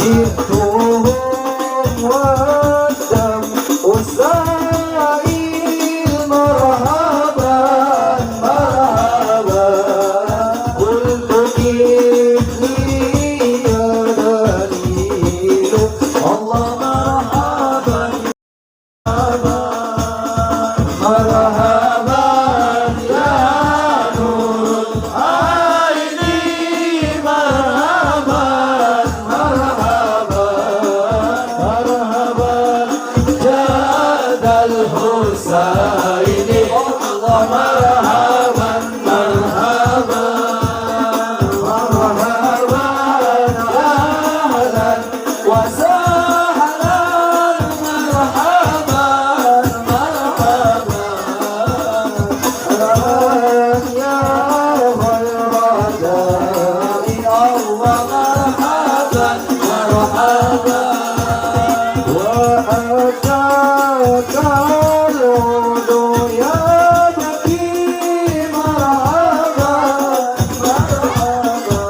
جئتهم والدم أسائل مرحبا مرحبا قلت كيف لي يا دليل الله مرحبا مرحبا يا نور عيني مرحبا مرحبا مرحبا جاد الحسين الله مرحبا مرحبا مرحبا أهلا وسهلا مرحبا مرحبا يا غير داعي الله مرحبا مرحبا وأتاك العود يا بكي مرحبا مرحبا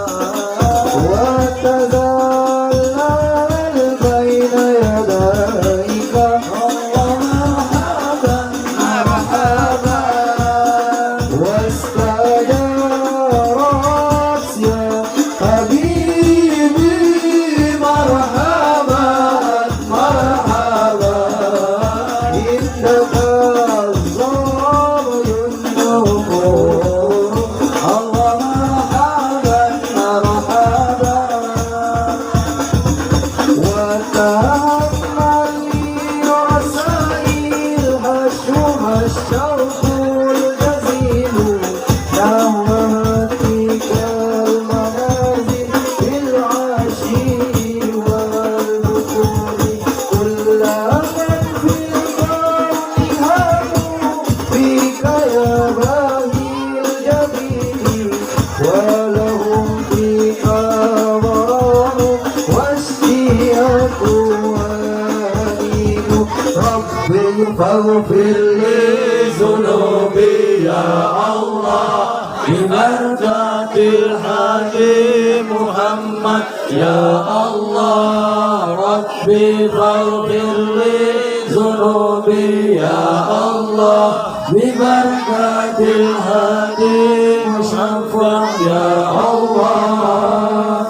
وتذلل بين يديك الله مرحبا مرحبا واستجارت يا حبيبي مرحبا مرحبا إنك الظالم النور الله مرحبا مرحبا وتأمل رسائل هشها الشوق الجزيل نومتك المنازل في العشي والبكور كل من في الكون هاموا فيك يا باهي الجبين ولهم فيك ضرر واشتياق وانين ربي فاغفر لي ذنوبي يا الله بمرجعة الحبيب محمد يا الله ربي فاغفر لي ذنوبي يا الله ببركة الهادي مشفع يا الله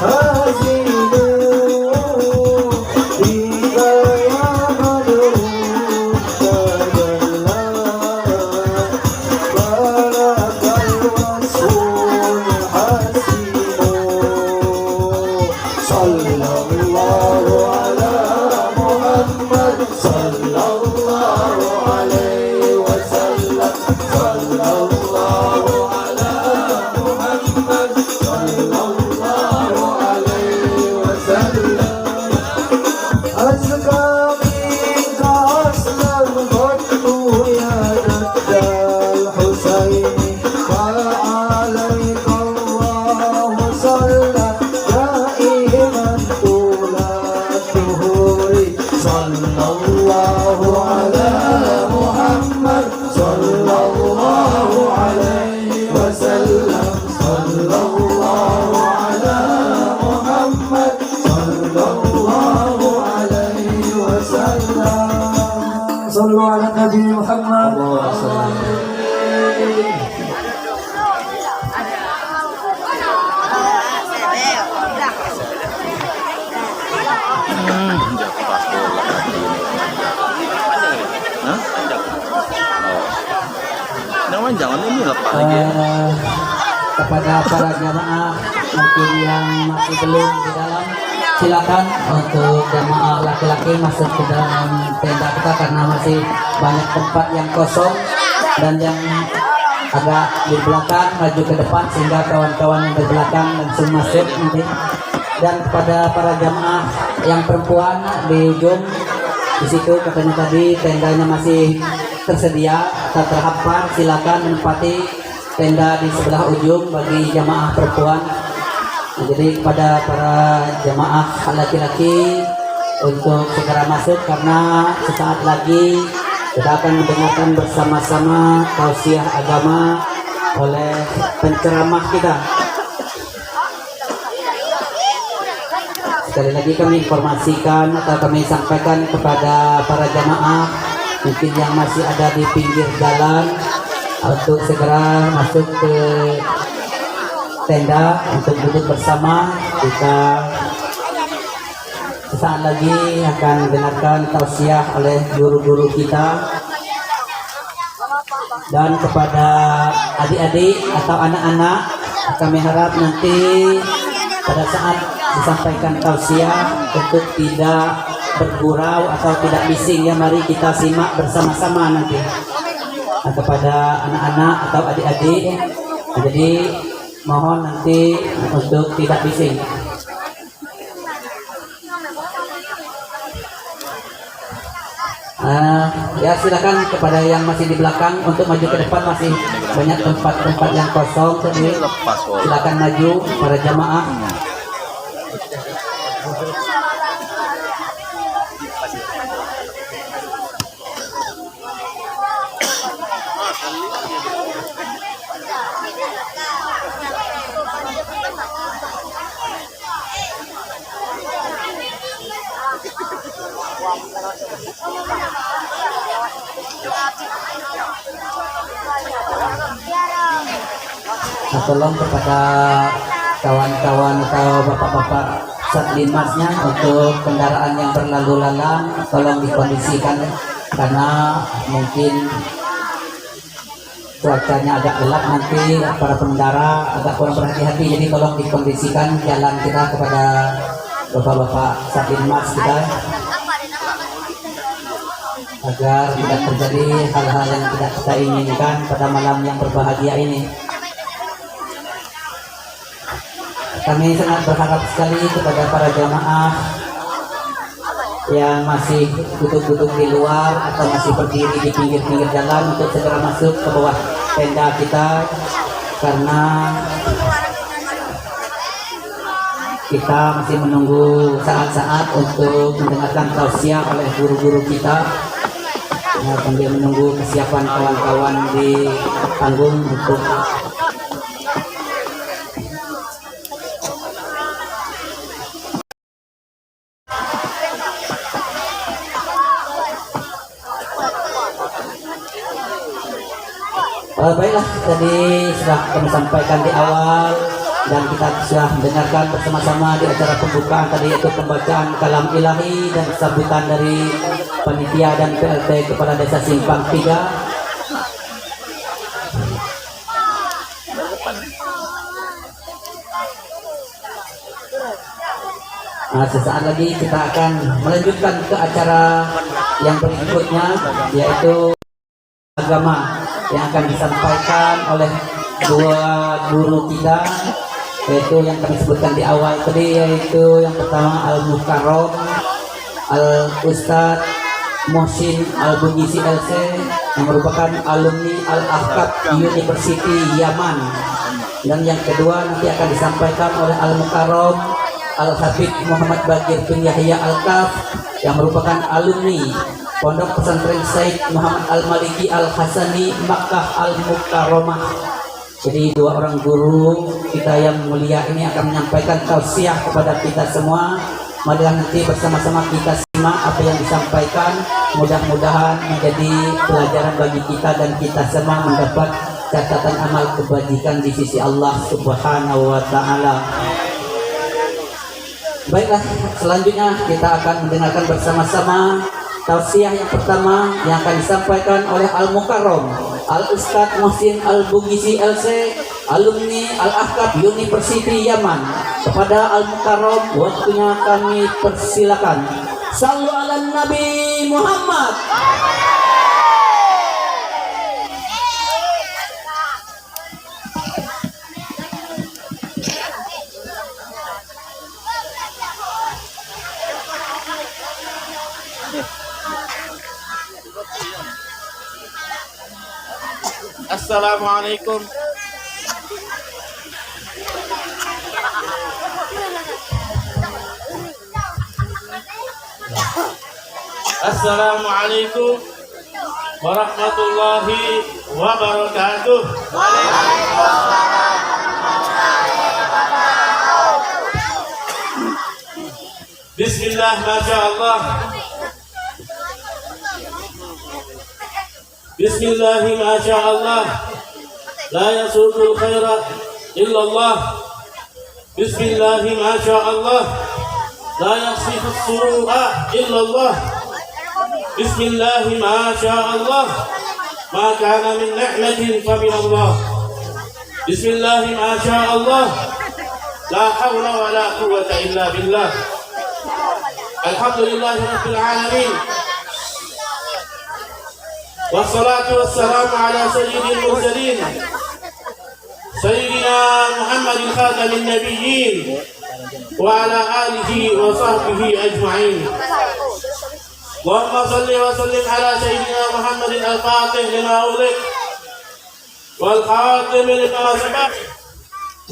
Oh Sallu ala Nabi Muhammad. Jangan ini lepas lagi. Kepada para jamaah mungkin yang masih belum di dalam, silakan untuk jamaah laki-laki masuk ke dalam tenda kita karena masih banyak tempat yang kosong dan yang agak di belakang maju ke depan sehingga kawan-kawan yang di belakang langsung masuk nanti. Dan kepada para jamaah yang perempuan di ujung di situ katanya tadi tendanya masih tersedia atau terhampar, silakan menempati tenda di sebelah ujung bagi jamaah perempuan. Jadi kepada para jamaah laki-laki untuk segera masuk karena sesaat lagi kita akan mendengarkan bersama-sama tausiah agama oleh penceramah kita. Sekali lagi kami informasikan atau kami sampaikan kepada para jamaah mungkin yang masih ada di pinggir jalan untuk segera masuk ke tenda untuk duduk bersama. Kita sesaat lagi akan dengarkan tausiah oleh guru-guru kita. Dan kepada adik-adik atau anak-anak kami harap nanti pada saat disampaikan tausiah untuk tidak bergurau atau tidak bising ya, mari kita simak bersama-sama nanti. Nah, kepada anak-anak atau adik-adik jadi mohon nanti untuk tidak bising. Ya silakan kepada yang masih di belakang untuk maju ke depan, masih banyak tempat-tempat yang kosong, jadi silakan maju para jamaah. Nah, tolong kepada kawan-kawan atau bapak-bapak satlimasnya untuk kendaraan yang berlalu lalang tolong dikondisikan karena mungkin cuacanya agak gelap, nanti para pengendara agak kurang berhati-hati, jadi tolong dikondisikan jalan kita kepada bapak-bapak satlimas kita agar tidak terjadi hal-hal yang tidak kita inginkan pada malam yang berbahagia ini. Kami sangat berharap sekali kepada para jamaah yang masih duduk-duduk di luar atau masih berdiri di pinggir-pinggir jalan untuk segera masuk ke bawah tenda kita, karena kita masih menunggu saat-saat untuk mendengarkan tausiah oleh guru-guru kita. Sambil menunggu kesiapan kawan-kawan di panggung untuk baiklah, tadi sudah kami sampaikan di awal dan kita sudah mendengarkan bersama-sama di acara pembukaan tadi, yaitu pembacaan kalam ilahi dan sambutan dari panitia dan PLT Kepala Desa Simpang 3. Nah, sesaat lagi kita akan melanjutkan ke acara yang berikutnya, yaitu agama yang akan disampaikan oleh dua guru kita, yaitu yang kami sebutkan di awal tadi, yaitu yang pertama Al-Mukarram Al-Ustadz Mohsin Al-Bugisi LC yang merupakan alumni Al-Ahqaf University Yaman, dan yang kedua nanti akan disampaikan oleh Al-Mukarram Al-Habib Muhammad Bakir bin Yahya Al-Kaf yang merupakan alumni Pondok Pesantren Said Muhammad Al-Maliki Al-Hasani Makkah Al-Mukarramah. Jadi dua orang guru kita yang mulia ini akan menyampaikan tausiah kepada kita semua. Marilah nanti bersama-sama kita simak apa yang disampaikan. Mudah-mudahan menjadi pelajaran bagi kita dan kita semua mendapat catatan amal kebajikan di sisi Allah Subhanahu wa taala. Baiklah, selanjutnya kita akan mendengarkan bersama-sama tausiah yang pertama yang akan disampaikan oleh Al-Mukarram Al-Ustadz Mohsin Al-Bugisi LC, alumni Al-Ahqaf University Yaman. Kepada Al-Mukarram, waktunya kami persilakan. Sallu ala Nabi Muhammad. Assalamualaikum. Assalamualaikum warahmatullahi wabarakatuh. Bismillah, masya Allah. Bismillahi masya Allah. La yasudul khaira illallah. Bismillahi masya Allah. La yasifus su'a illallah. Bismillahi masya Allah. Ma kana min ni'matin fa min Allah. Bismillahi masya Allah. La hawla wa la quwwata illa billah. Alhamdulillahi rabbil alamin. Wassalatu wassalamu ala sayyidil mursalin Sayyidina Muhammadin khatamin nabiyyin wa ala alihi wa sahbihi ajma'in. Allahumma salli wa sallim ala sayyidina Muhammadin al-fatih lima ulik wal khatim lima sabaq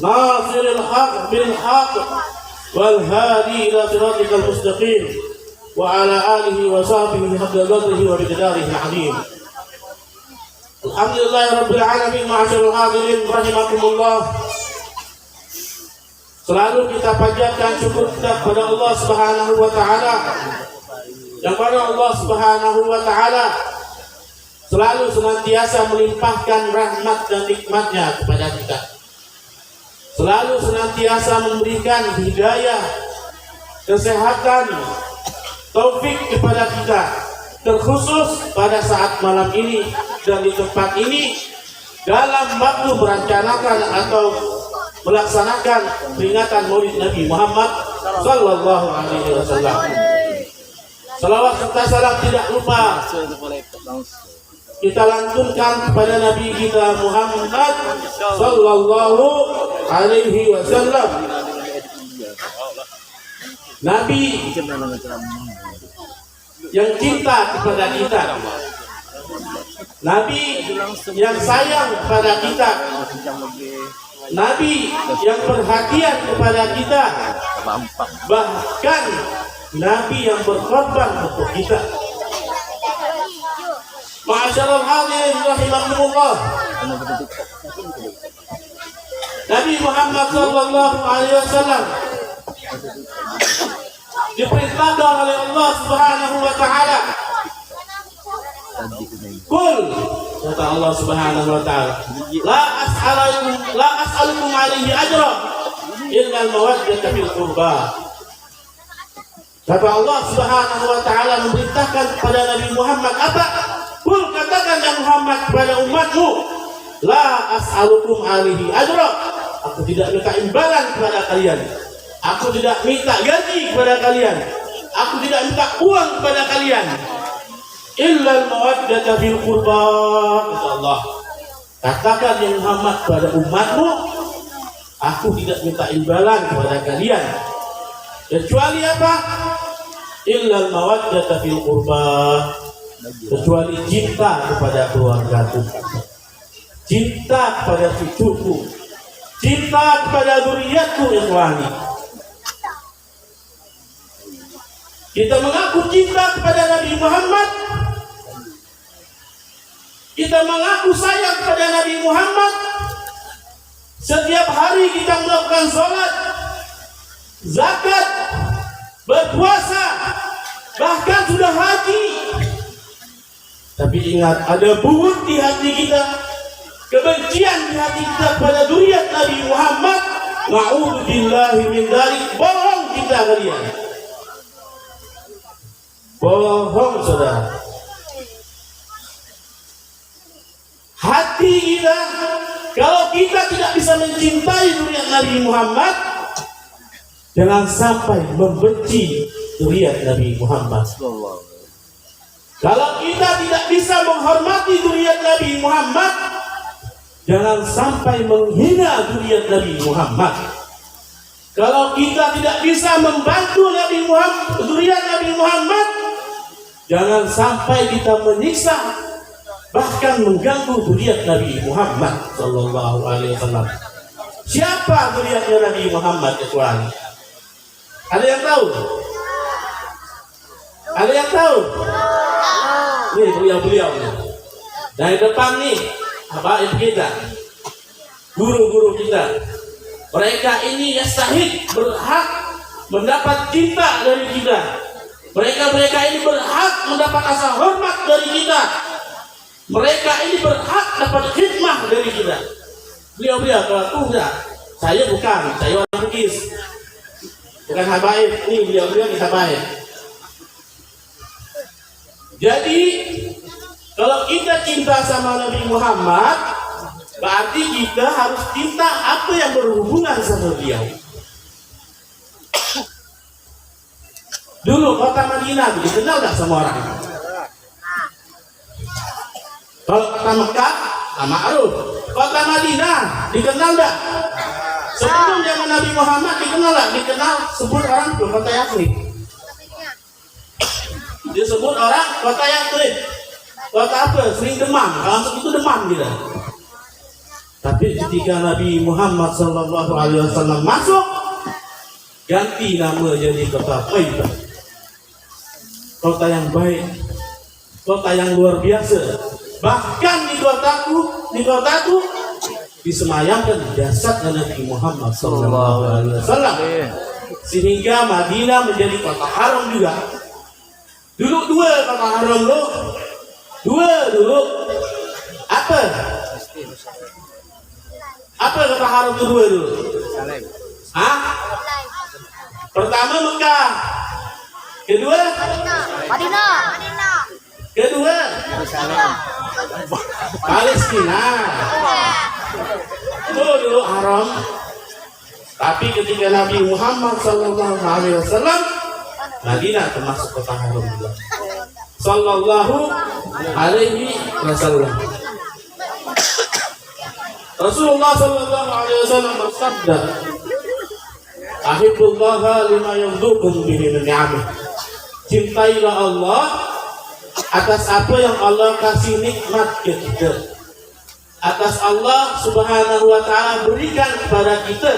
nasiril haq bil haq wal hadi ila siratikal mustaqim wa ala alihi wa sahbihi haqqa qadrihi wa biqdarihi al-azim. Alhamdulillah rabbil alamin, ma'asyiral hadirin rahimakumullah. Selalu kita panjatkan syukur kita kepada Allah Subhanahu wa taala, yang mana Allah Subhanahu wa taala selalu senantiasa melimpahkan rahmat dan nikmatnya kepada kita. Selalu senantiasa memberikan hidayah, kesehatan, taufik kepada kita, terkhusus pada saat malam ini dan di tempat ini dalam waktu merencanakan atau melaksanakan peringatan Maulid Nabi Muhammad sallallahu alaihi wasallam. Salawat serta salam tidak lupa kita lantunkan kepada Nabi kita Muhammad sallallahu alaihi wasallam. Nabi yang cinta kepada kita, Nabi yang sayang kepada kita, Nabi yang perhatian kepada kita, bahkan Nabi yang berkorban untuk kita. Ma'asyiral hadirin rahimakumullah. Nabi Muhammad sallallahu alaihi wasallam diperintahkan oleh Allah Subhanahu wa taala, "Qul," kata Allah Subhanahu wa taala, la as'alukum alaihi ajra illa al-mawaddata fil qurba. Kata Allah Subhanahu wa taala memerintahkan kepada Nabi Muhammad apa? Qul, katakan ya Muhammad kepada umatmu, la as'alukum alaihi ajra. Aku tidak minta imbalan kepada kalian. Aku tidak minta gaji kepada kalian. Aku tidak minta uang kepada kalian. Illa al-mawaddata fil qurba. Kata Allah, katakan ya Muhammad kepada umatmu, aku tidak minta imbalan kepada kalian kecuali apa? Illa al-mawaddata fil qurba, kecuali cinta kepada keluargaku, cinta kepada cucuku, cinta kepada zuriatku. Ikhwani, kita mengaku cinta kepada Nabi Muhammad, kita mengaku sayang kepada Nabi Muhammad. Setiap hari kita melakukan sholat, zakat, berpuasa, bahkan sudah haji. Tapi ingat, ada buhut di hati kita, kebencian di hati kita kepada zuriat Nabi Muhammad. Na'udzubillahi min dzalik. Bohong kita kalian, bohong saudara. Hati kita, kalau kita tidak bisa mencintai zuriat Nabi Muhammad, jangan sampai membenci zuriat Nabi Muhammad. Kalau kita tidak bisa menghormati zuriat Nabi Muhammad, jangan sampai menghina zuriat Nabi Muhammad. Kalau kita tidak bisa membantu Nabi Muhammad, zuriat Nabi Muhammad, jangan sampai kita menyiksa, bahkan mengganggu zuriat Nabi Muhammad sallallahu alaihi wasallam. Siapa zuriatnya Nabi Muhammad kecuali? Ada yang tahu? Ada yang tahu? Nih beliau-beliau dari depan nih, habaib kita, guru-guru kita. Mereka ini yastahik, berhak mendapat cinta dari kita. Mereka ini berhak mendapat rasa hormat dari kita. Mereka ini berhak dapat khidmah dari kita. Beliau-beliau, kalau enggak, saya bukan, saya orang Bugis, bukan habaib. Ini beliau-beliau di habaib. Jadi kalau kita cinta sama Nabi Muhammad, berarti kita harus cinta apa yang berhubungan sama beliau. Dulu kota Madinah dikenal gak sama orang? Kalau kota Mekah, ma'ruf. Kota Madinah dikenal gak? Sebelum zaman Nabi Muhammad dikenal gak? Dikenal sebut orang ke kota Yathrib. Disebut orang kota Yathrib. Kota apa? Sering demam. Kalau itu demam gitu. Tapi ketika Nabi Muhammad SAW masuk, ganti nama jadi kota Thaibah. Kota yang baik, kota yang luar biasa. Bahkan di kotaku disemayamkan jasad Nabi Muhammad SAW, sehingga Madinah menjadi kota haram juga. Dulu dua kota haram loh, dulu apa kota haram itu dua dulu? Pertama Mekah, kedua Madinah. kedua Palestina. Itu dulu haram. Tapi ketika Nabi Muhammad SAW, Madinah termasuk kota haram juga. Sallallahu alaihi wasallam. Rasulullah sallallahu alaihi wasallam bersabda, "Ahibbullaha lima yamdukum bihi min ni'amih." Cintailah Allah atas apa yang Allah kasih nikmat ke kita. Atas Allah Subhanahu wa taala berikan kepada kita.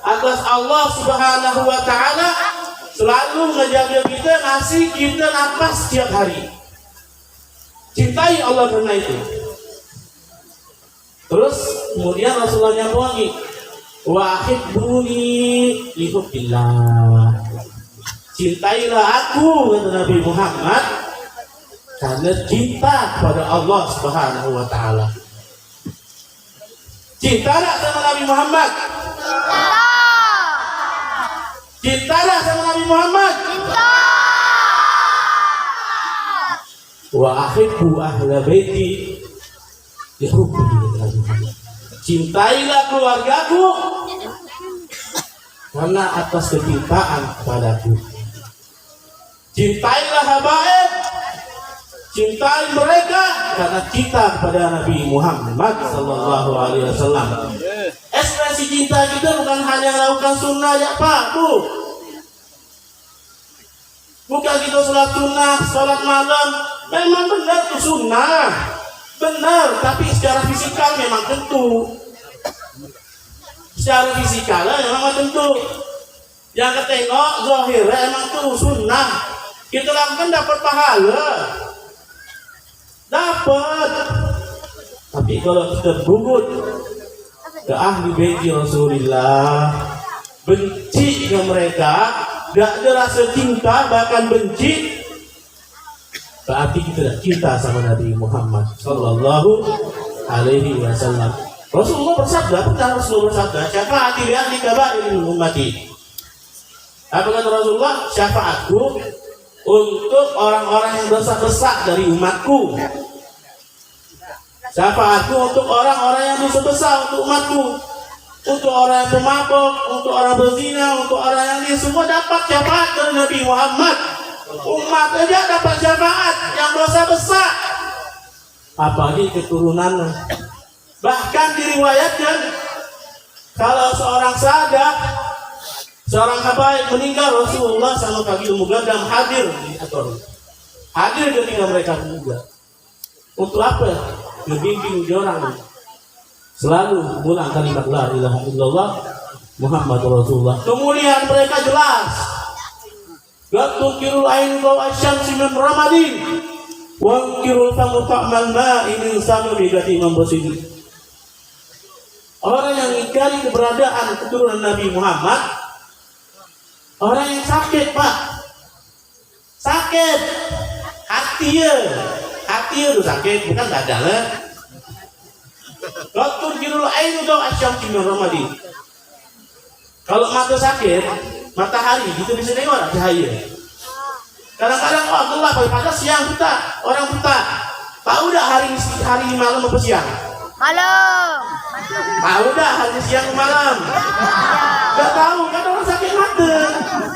Atas Allah Subhanahu wa taala selalu menjaga kita, ngasih kita nafas setiap hari. Cintai Allah karena itu. Terus kemudian Rasulullah nyambung lagi, wa ahibbuni li hubbillah. Cintailah aku, kata Nabi Muhammad, karena cinta kepada Allah Subhanahu wa taala. Cinta tak sama Nabi Muhammad? Cintalah sama Nabi Muhammad. Wa ahibbu ahla baiti lihubbi Nabi Muhammad. Cintailah keluargaku karena atas kecintaan kepadaku. Cintailah habaib, cintai mereka karena cinta kepada Nabi Muhammad sallallahu alaihi wasallam. Ekspresi cinta kita bukan hanya melakukan sunnah ya Pak, Bu. Bukan kita sholat sunnah, sholat malam. Memang benar itu sunnah, benar. Tapi secara fisikal memang tentu. Secara fisikal memang tentu. Yang ketengok zahirnya emang itu sunnah. Kita lakukan dapat pahala, dapat. Tapi kalau kita bungut ke ahli bait Rasulullah, benci ke mereka, gak ada rasa cinta, bahkan benci, berarti kita tidak cinta sama Nabi Muhammad sallallahu alaihi wasallam. Rasulullah bersabda, benar Rasulullah bersabda, syafaati li ahli kabair min ummati. Apa kata Rasulullah? Syafaatku untuk orang-orang yang dosa besar dari umatku. Syafaatku untuk orang-orang yang dosa besar untuk umatku. Untuk orang yang pemabok, untuk orang berzina, untuk orang yang ini semua dapat syafaat dari Nabi Muhammad. Umat aja dapat syafaat yang dosa besar, apalagi keturunannya. Bahkan diriwayatkan kalau seorang sahabat, seorang habaib meninggal, Rasulullah sama kaki Mugadam hadir di atur, hadir ketika mereka meninggal. Untuk apa? Membimbing orang selalu mengulang kalimat la ilaha illallah Muhammadur Rasulullah. Kemuliaan mereka jelas. Gatukirul ain qaw asyamsi min ramadin wa kirul famu ta'mal ma'i min samudati mambasid. Orang yang mengingkari keberadaan keturunan Nabi Muhammad, orang yang sakit, Pak. Sakit. Hati itu sakit, bukan badannya. Gatukirul ain qaw asyamsi min ramadin. Kalau mata sakit, matahari gitu bisa tengok cahaya. Kadang-kadang gelap, padahal siang buta, orang buta. Tahu dah hari malam apa siang? Malam. Tahu dah hari siang ke malam? Gak tahu, kan orang sakit mata,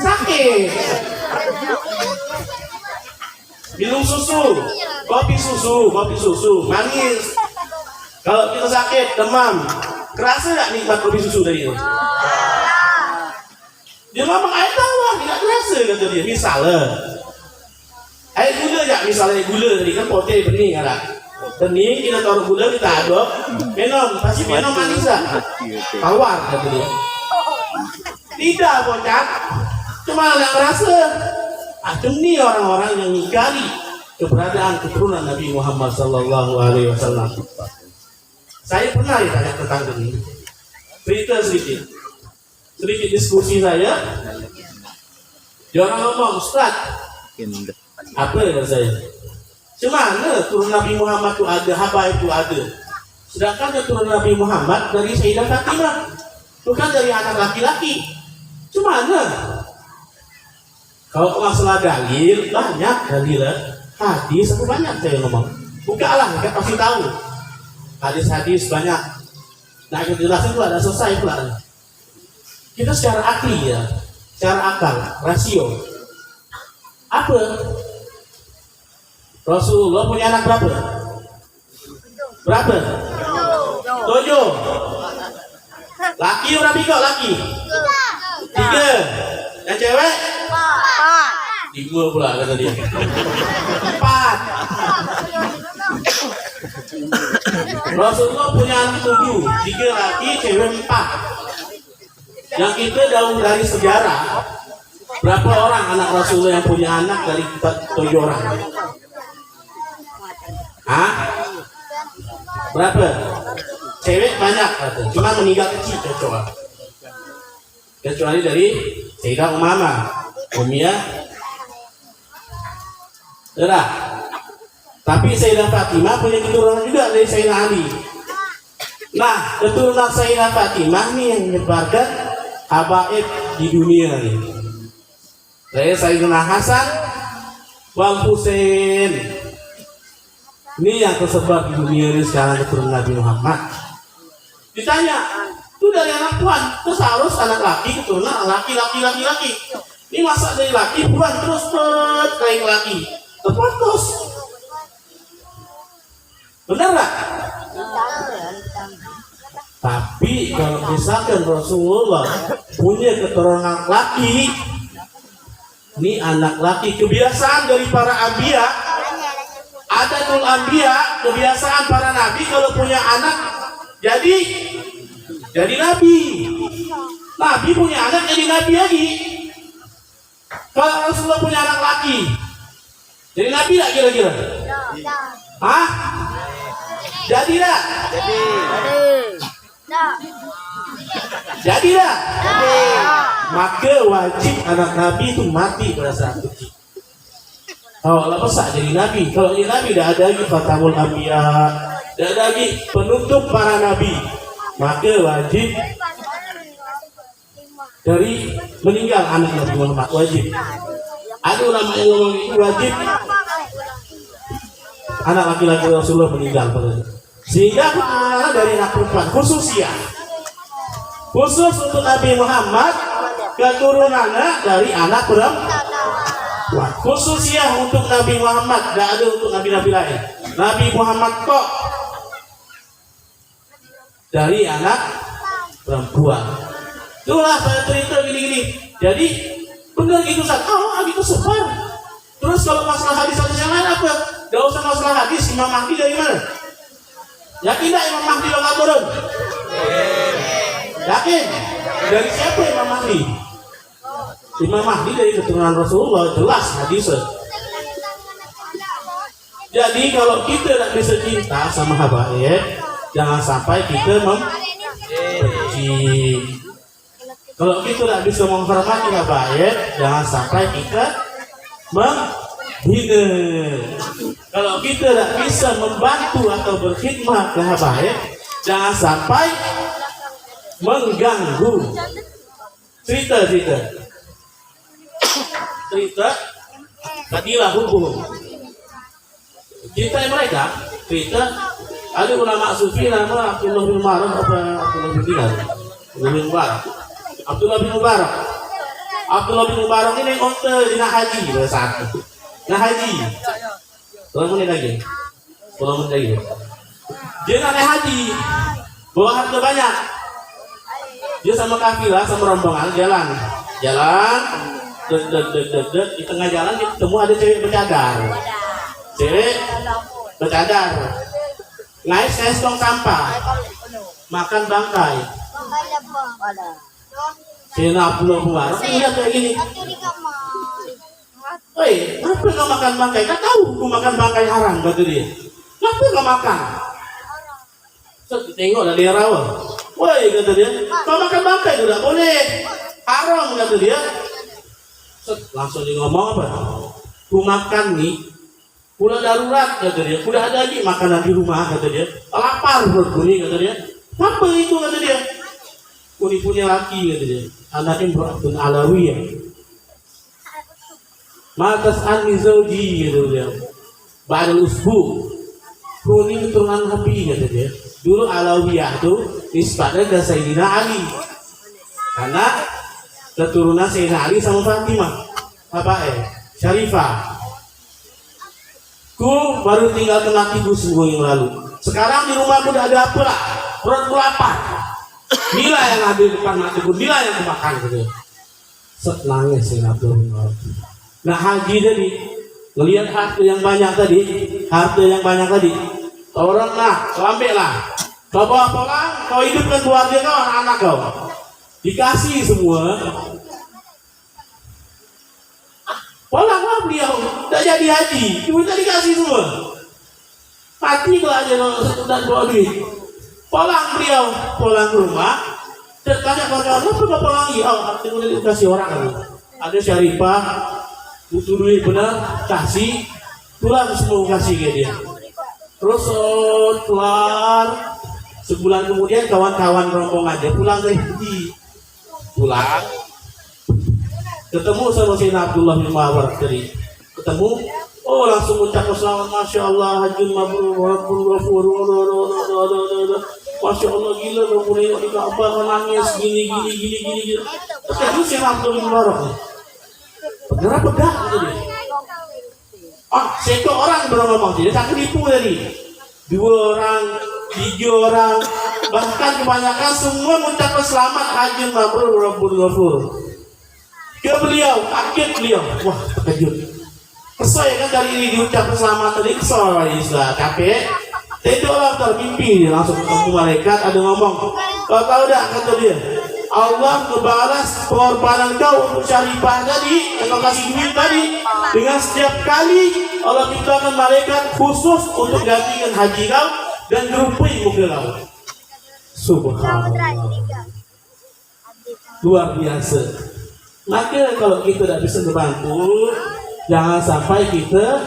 sakit. Minum susu, kopi susu, manis. Kalau kita sakit, demam, kerasa gak nikmat kopi susu dari itu? Dia ngomong air tawar, tidak terasa kata dia. Misalnya air gula ya, misalnya gula tadi kan pote bening kan. Bening kita taruh gula, kita aduk, minum, pasti minum manis lah. Tawar kata dia. Tidak bocah, cuma nggak merasa. Ini orang-orang yang mengingkari keberadaan keturunan Nabi Muhammad sallallahu alaihi wasallam. Saya pernah ditanya tentang ini. Cerita sedikit diskusi saya, dia orang ngomong, Ustaz, apa ya saya? Cemana turun Nabi Muhammad itu ada, habaib itu ada. Sedangkan turun Nabi Muhammad dari Sayyidah Fatimah, itu kan dari anak laki-laki. Cemana? Kalau masalah dalil, banyak dalil, hadis aku banyak saya ngomong. Bukalah, kita pasti tahu. Hadis-hadis banyak. Nah, kita jelasin pula, ada selesai pula. Kita secara akli ya, secara akal, rasio. Apa? Rasulullah punya anak berapa? Berapa? 7. Laki berapa kok laki? 3. Yang cewek? 5 pula kata dia. 4. Rasulullah punya anak 7, 3 laki, cewek 4. Yang kita jauh dari sejarah, berapa orang anak Rasulullah yang punya anak dari 7 orang? Hah? Berapa? Cewek banyak, cuma meninggal kecil kecuali dari Sayyidah Umamah, Umayyah. Sudah. Tapi Sayyidah Fatimah punya keturunan juga dari Sayyidina Ali. Nah, keturunan Sayyidah Fatimah nih yang menyebarkan habaib di dunia ini. Sayyidina Hasan wal Husain. Ini yang tersebar di dunia ini sekarang keturunan Nabi Muhammad. Ditanya, itu dari anak Tuhan, terus harus anak laki keturunan laki. Ini masa dari laki bukan terus naik laki, terputus. Benar nggak? Tapi kalau misalkan Rasulullah punya keturunan laki, ini anak laki, kebiasaan dari para anbiya, adatul anbiya, kebiasaan para nabi kalau punya anak jadi nabi. Nabi punya anak jadi nabi lagi. Kalau Rasulullah punya anak laki, jadi nabi tak kira-kira? Hah? Jadi tak? Jadi tak? Maka wajib anak nabi itu mati pada saat kecil. Kalau Allah pesak jadi nabi, kalau jadi nabi tidak ada lagi khatamul anbiya, tidak ada lagi penutup para nabi, maka wajib dari meninggal anak Nabi Muhammad, wajib. Ada ulama yang ngomong itu wajib anak laki-laki Rasulullah meninggal pada sehingga dari anak perempuan khusus untuk Nabi Muhammad, keturunannya dari anak perempuan khusus untuk Nabi Muhammad, tidak ada untuk nabi-nabi lain. Nabi Muhammad kok dari anak perempuan. Itulah saya cerita gini-gini. Jadi benar gitu Ustaz. Gitu sebar. Terus kalau masalah hadis yang lain apa? Gak usah masalah hadis. Imam Mahdi dari mana? Yakin tak Imam Mahdi bakal turun? Yakin? Dari siapa Imam Mahdi? Imam Mahdi dari keturunan Rasulullah, jelas hadisnya. Jadi kalau kita tidak bisa cinta sama habaib, jangan sampai kita membenci. Kalau kita tidak bisa menghormati habaib, jangan sampai kita menghina. Kalau kita tidak bisa membantu atau berkhidmat ke habaib, jangan sampai mengganggu. Cerita fadilah hukum. Cerita mereka, cerita ada ulama sufi nama Abdullah bin Mubarak ini onte di haji pada saat itu. Haji. Kalau menit lagi. Dia naik haji, bawa harta banyak. Dia sama kafilah, sama rombongan jalan. Di tengah jalan ketemu ada cewek bercadar. Naik tong sampah, makan bangkai. Sina Abdullah Mubarak lihat kayak gini. Woi, kenapa kau makan bangkai? Kau tahu kau makan bangkai haram, kata dia. Kenapa kau makan? Tengok lah dia rawa. Woi, kata dia, kau makan bangkai tidak boleh, haram, kata dia. Langsung dia ngomong apa? Kau makan nih, udah darurat, kata dia. Udah ada lagi makanan di rumah, kata dia. Lapar perutku nih, kata dia. Apa itu, kata dia? Kuni punya laki, kata dia. Anak Imra'atun Alawiyah. Matas anni zawji, kata dia. Ba'dal usbu. Kuni keturunan Nabi, kata dia. Dulu Alawiyah itu nisbatnya ke Sayyidina Ali. Karena keturunan Sayyidina Ali sama Fatimah. Syarifah. Ku baru tinggal ke lakiku seminggu yang lalu. Sekarang di rumahku udah ada apa lah? Perutku lapar. Bila yang ada di depan matiku, bila yang kumakan gitu. Senangnya sih Abdullah. Nah haji tadi, ngelihat harta yang banyak tadi, orang kau ambil lah, kau bawa pulang, kau hidupkan keluarga kau, anak-anak kau, dikasih semua. Pulang lah beliau, tak jadi haji, duitnya dikasih semua. Mati kalau aja dan bawa duit. Pulang beliau, pulang ke rumah, tanya kawan-kawan, kenapa pulang lagi? Artinya dikasih orang lagi. Ada Syarifah, butuh duit benar, kasih, pulang semua kasih ke dia. Terus keluar, sebulan kemudian kawan-kawan rombongan dia pulang ke haji. Pulang, ketemu sama Sayyidina Abdullah bin Mubarak tadi. Ketemu, oh langsung ucap selamat, Masya Allah, hajjun mabrur, walaupun ghafur, Masya Allah, gila dong, mulai di Ka'bah menangis, gini. Terus Sayyidina Abdullah bin Mubarak nih, beneran pegang gitu dia. Satu orang ngomong, dia tak ketipu tadi. 2 orang, 3 orang, bahkan kebanyakan semua mengucapkan selamat hajjun mabrur, walaupun ghafur. Ke beliau, kaget beliau, wah terkejut. Kesel kan dari ini diucapkan selamat tadi, kesel Islam, capek. Itu Allah termimpi, dia langsung ketemu malaikat, ada ngomong, kau tahu dah, kata dia, Allah ngebalas pengorbanan kau untuk Syarifah tadi, yang kau kasih duit tadi, dengan setiap kali Allah ciptakan malaikat khusus untuk gantikan haji kau dan gerupui muka kau. Subhanallah, luar biasa. Maka kalau kita tidak bisa membantu, jangan sampai kita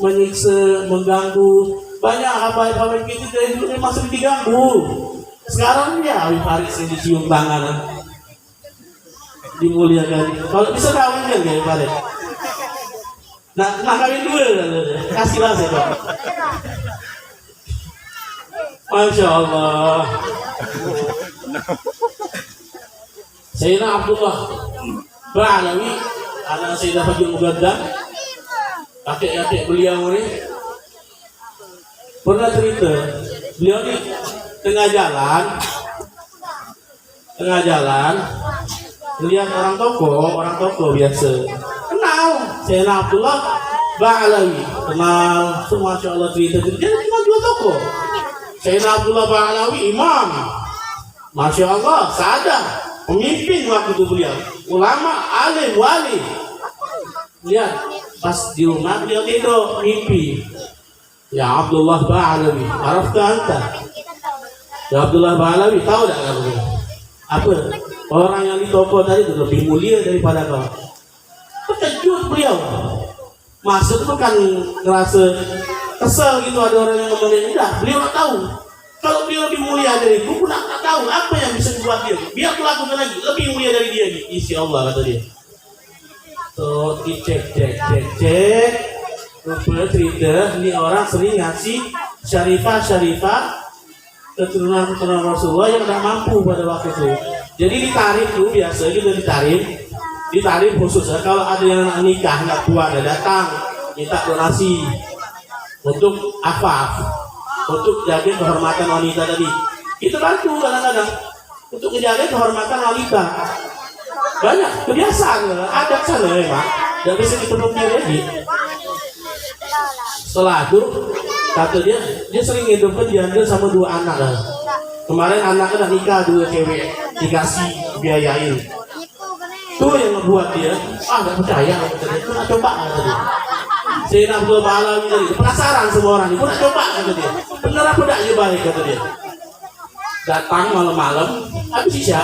menyiksa, mengganggu. Banyak habaib-habaib kita dari dulu masih diganggu. Sekarang ya Habib Haris yang dicium tangan, dimuliakan. Kalau bisa kawin kan Habib Haris. Nah kawin dua, kasihlah saya Pak. Masya Allah. Sayyidina Abdullah Ba'alawi, anak Sayyidah Fajrul Mugaddam, kakek-kakek beliau ini pernah cerita, beliau ini tengah jalan lihat orang toko biasa, kenal Sayyidina Abdullah Ba'alawi, kenal semua, Masya Allah, cerita dia cuma 2 toko. Sayyidina Abdullah Ba'alawi imam, Masya Allah, sadar, pemimpin waktu itu beliau, ulama, alim, wali. Lihat, pas di rumah beliau tidur, mimpi. Ya Abdullah Ba'alawi, arafta anta? Ya Abdullah Ba'alawi, tahu tak kamu? Apa? Orang yang di toko tadi itu lebih mulia daripada kau. Terkejut beliau. Maksud itu kan ngerasa kesel gitu, ada orang yang ngomongin, enggak, beliau tak tahu. Kalau beliau lebih mulia dari itu, pun tak tahu apa yang bisa membuat dia. Biar aku lakukan lagi, lebih mulia dari dia nih. Insya Allah, kata dia. So, dicek. Rupanya cerita, ini orang sering ngasih syarifah keturunan Rasulullah yang tidak mampu pada waktu itu. Jadi ditarik tuh, biasa gitu ditarik khusus ya. Kalau ada yang nikah nggak kuat, ada datang minta donasi untuk afaf, untuk jaga kehormatan wanita tadi. Kita bantu kadang-kadang untuk menjaga kehormatan wanita. Banyak kebiasaan, ada sana memang, dan bisa kita pungkiri lagi. Setelah itu kata dia sering hidupkan janda sama 2 anak lah. Kemarin anaknya udah nikah 2 cewek, dikasih biayain. Tuh yang ngebuat dia, nggak percaya, kata dia, pernah coba, kata dia. Sayyidina Abdullah Ba'alawi tadi, penasaran semua orang, pernah coba, kata dia. Bener apa enggak ya balik, kata dia. Datang malam-malam, habis isya,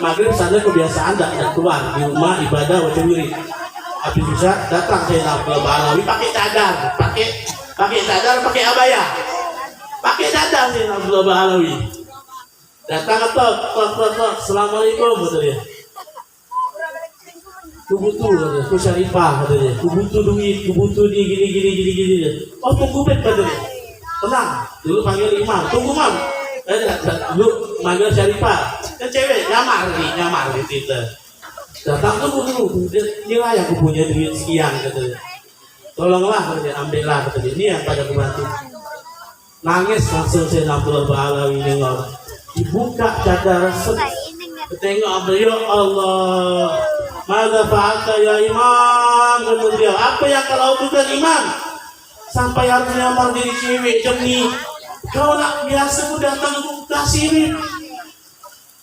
maghrib sana kebiasaan tidak keluar di rumah ibadah baca wirid. Habis isya datang Sayyidina Abdullah Ba'alawi pakai cadar, pakai abaya, pakai cadar Sayyidina Abdullah Ba'alawi. Datang ketok, assalamualaikum, kata dia. Ku butuh, kata dia, ku syarifah, kata dia. Ku butuh duit, ku butuh di gini. Oh tunggu bet, kata dia. Tenang, dulu panggil imam, tunggu mam. Dulu manggil syarifah, kan cewek nyamar gitu. Datang tunggu, dia lah yang aku punya duit sekian, kata dia. Tolonglah, kata dia, ambillah, kata dia. Ini yang pada kebantu. Nangis langsung Sayyidina Abdullah Ba'alawi nengok. Dibuka cadar, tengok beliau, ya Allah, mada fa'alta ya imam, kata dia. Apa yang kau lakukan imam? Sampai harus nyamar diri cewek jernih. Kau nak biasa ku datang untuk kasih ini.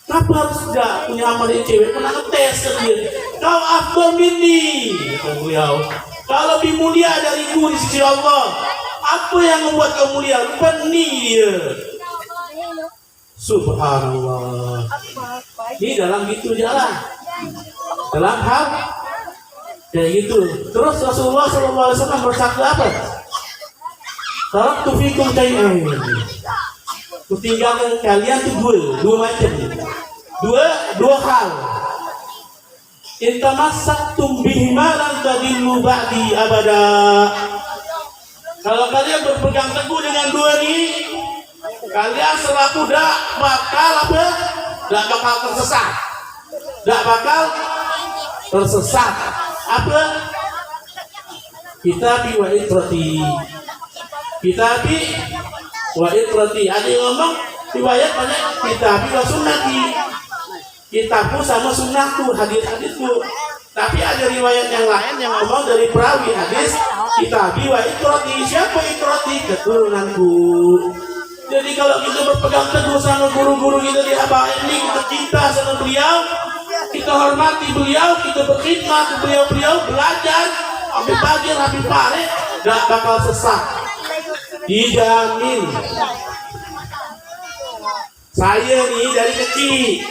Kenapa harus tidak punya amal diri cewek? Kena ngetes ke dia. Kau afdal minni, kata beliau. Kau lebih mulia dariku di sisi Allah. Apa yang membuat kau mulia? Rupanya dia. Subhanallah. Ini dalam gitu jalan, dalam hal kayak gitu. Terus Rasulullah SAW bersabda apa? Taraktu fikum syai'ain. Kutinggalkan kalian itu dua macam. Dua hal. Intamassaktum bihima lan tadillu ba'di abada. Kalau kalian berpegang teguh dengan dua ini, kalian selaku tidak bakal tersesat. Tidak bakal tersesat. Apa? Kitabi wa itrati. Kitabi wa itrati. Ada yang ngomong riwayat banyak kitabi wa sunnati. Kitabku sama sunnahku, hadis-hadisku. Tapi ada riwayat yang lain yang ngomong dari perawi hadis kitabi wa itrati. Siapa itrati? Keturunanku. Jadi kalau kita berpegang teguh sama guru-guru kita di Habaib ini, kita cinta sama beliau, kita hormati beliau, kita berkhidmat ke beliau-beliau, belajar Habib Bagir, Habib Farid, gak bakal sesat, dijamin. Saya nih dari kecil,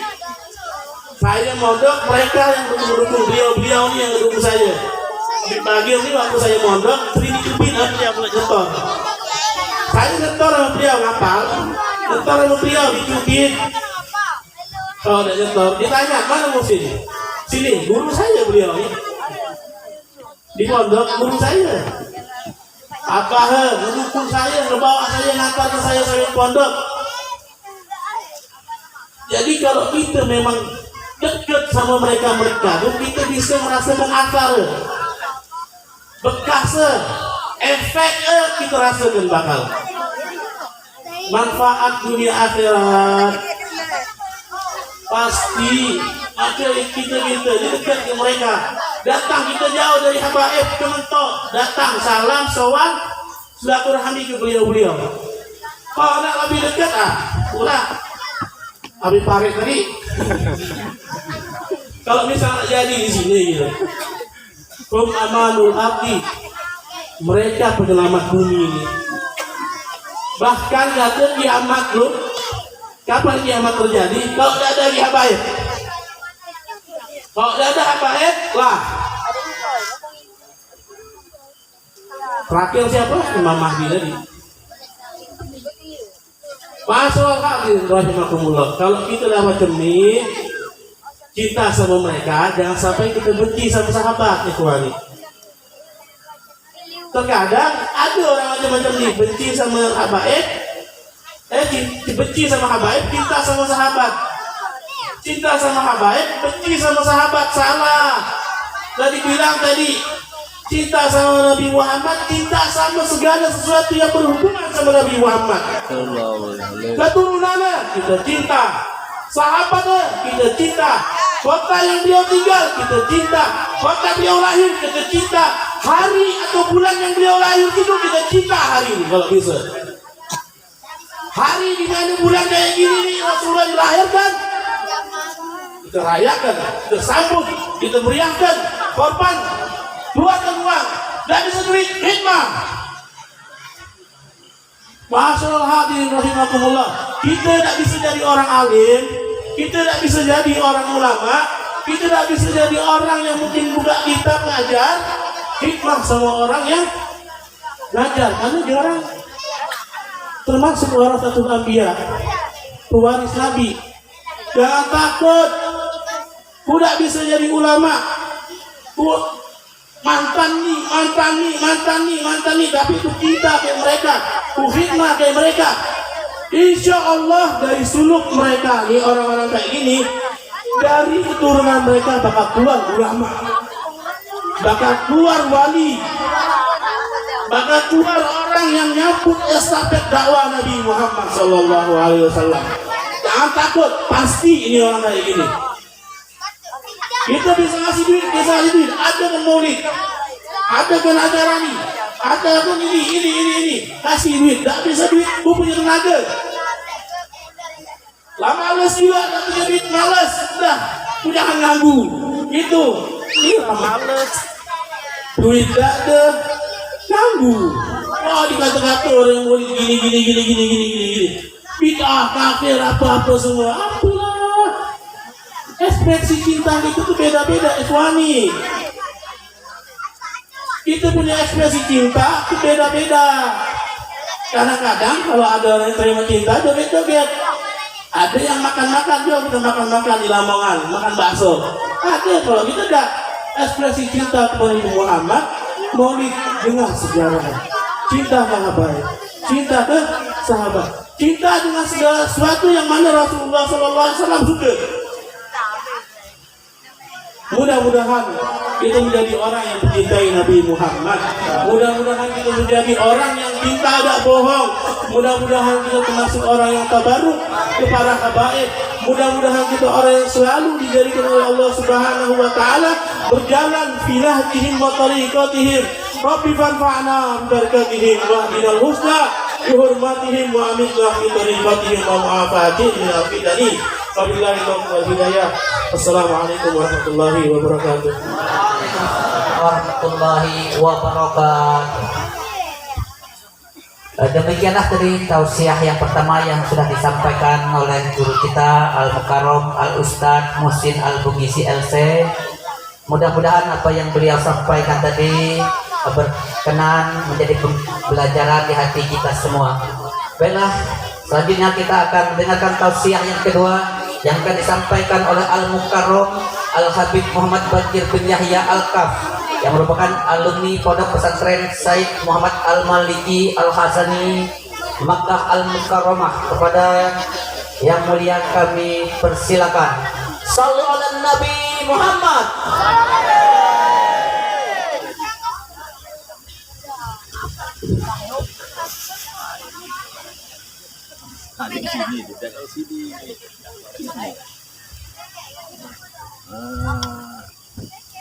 saya mondok, mereka yang mendukung beliau-beliau ini yang mendukung saya. Habib Bagir ini waktu saya mondok, sering dicubit dia mulai nyetor. Saya nyetor sama beliau ngapal, nyetor sama beliau dicubit. Kalau ada nyetor, ditanya mana mau sini? Sini, guru saya beliau ini. Di pondok guru saya. Apa mendukung saya, ngebawa saya, ngantar ke saya pondok. Jadi kalau kita memang dekat sama mereka, kita bisa merasakan akar, bekas, efek kita rasakan bakal. Manfaat dunia akhirat pasti ada kita dekat ke mereka. Datang kita jauh dari Habaib ke mentok, datang salam sowan silaturahmi ke beliau-beliau. Kalau nak lebih dekat kurang Habib Farid tadi. Kalau misalnya jadi di sini gitu, amanul abdi, mereka penyelamat bumi ini. Bahkan kata kiamat loh, kapan kiamat terjadi? Kalau tidak ada di Habaib. Kalau tidak ada Habaib, lah. Terakhir siapa? Imam Mahdi tadi. Masalah hadir rahimakumullah. Kalau kita dah macam ni, cinta sama mereka, jangan sampai kita benci sama sahabat ikhwani. Terkadang ada orang macam-macam ni, benci sama Habaib, benci sama Habaib, cinta sama sahabat. Cinta sama Habaib, benci sama sahabat, salah. Tadi bilang tadi, cinta sama Nabi Muhammad, cinta sama segala sesuatu yang berhubungan sama Nabi Muhammad. Keturunannya kita cinta, sahabatnya kita cinta, kota yang beliau tinggal kita cinta, kota beliau lahir kita cinta, hari atau bulan yang beliau lahir itu kita cinta hari ini kalau bisa. Hari di mana bulan kayak gini nih Rasulullah dilahirkan, kita rayakan, kita sambut, kita meriahkan, korban, keluarkan uang, tidak bisa duit, hikmah. Masyaallah hadirin rahimakumullah. Kita tidak bisa jadi orang alim, kita tidak bisa jadi orang ulama, kita tidak bisa jadi orang yang mungkin buka kitab ngajar, hikmah sama orang yang ngajar. Karena dia orang termasuk warasatul anbiya, pewaris Nabi. Jangan takut, tidak bisa jadi ulama, mantan nih, tapi itu kita kayak mereka, hikmah kayak mereka. Insya Allah dari suluk mereka nih, orang-orang kayak gini, dari keturunan mereka bakal keluar ulama, bakal keluar wali, bakal keluar orang yang nyambut estafet dakwah Nabi Muhammad SAW. Jangan takut, pasti ini orang kayak gini. Kita bisa ngasih duit, ada kan maulid, ada kan acara nih, ada kan ini, kasih duit, tak bisa duit, gue punya tenaga. Lama males juga, tak punya duit, males, udah, gue jangan ganggu, gitu. Iya males, duit tak ada, ganggu. Oh dikata-kata orang maulid gini, bid'ah, kafir, apa-apa semua, apalah. Ekspresi cinta itu tuh beda-beda, ikhwani. Kita punya ekspresi cinta itu beda-beda. Karena kadang kalau ada orang yang terima cinta, joget-joget. Ada yang makan-makan juga, kita makan-makan di Lamongan, makan bakso. Ada kalau kita ada ekspresi cinta kepada Nabi Muhammad, maulid dengan sejarah, cinta maha baik, cinta ke sahabat, cinta dengan segala sesuatu yang mana Rasulullah SAW suka. Mudah-mudahan kita menjadi orang yang mencintai Nabi Muhammad. Mudah-mudahan kita menjadi orang yang cinta tidak bohong. Mudah-mudahan kita termasuk orang yang tabaruk kepada habaib. Mudah-mudahan kita orang yang selalu dijadikan oleh Allah Subhanahu wa taala berjalan fi nahjihim wa tariqatihim. Rabbi fanfa'na bi barakatihim wa minal husna bi hurmatihim wa amitna fi tariqatihim wa mu'afatihim min al-fitani. Wabillahi taufiq wal hidayah. Assalamualaikum warahmatullahi wabarakatuh. Warahmatullahi wabarakatuh. Demikianlah tadi tausiah yang pertama yang sudah disampaikan oleh guru kita Al-Mukarram Al-Ustadz Muhsin Al-Bugisi LC. Mudah-mudahan apa yang beliau sampaikan tadi berkenan menjadi pembelajaran di hati kita semua. Baiklah, selanjutnya kita akan dengarkan tausiah yang kedua yang akan disampaikan oleh Al-Mukarram Al-Habib Muhammad Bakir bin Yahya Al-Kaf yang merupakan alumni Pondok Pesantren Said Muhammad Al-Maliki Al-Hasani Makkah Al-Mukarramah. Kepada yang mulia kami persilakan. Shallu ala Nabi Muhammad.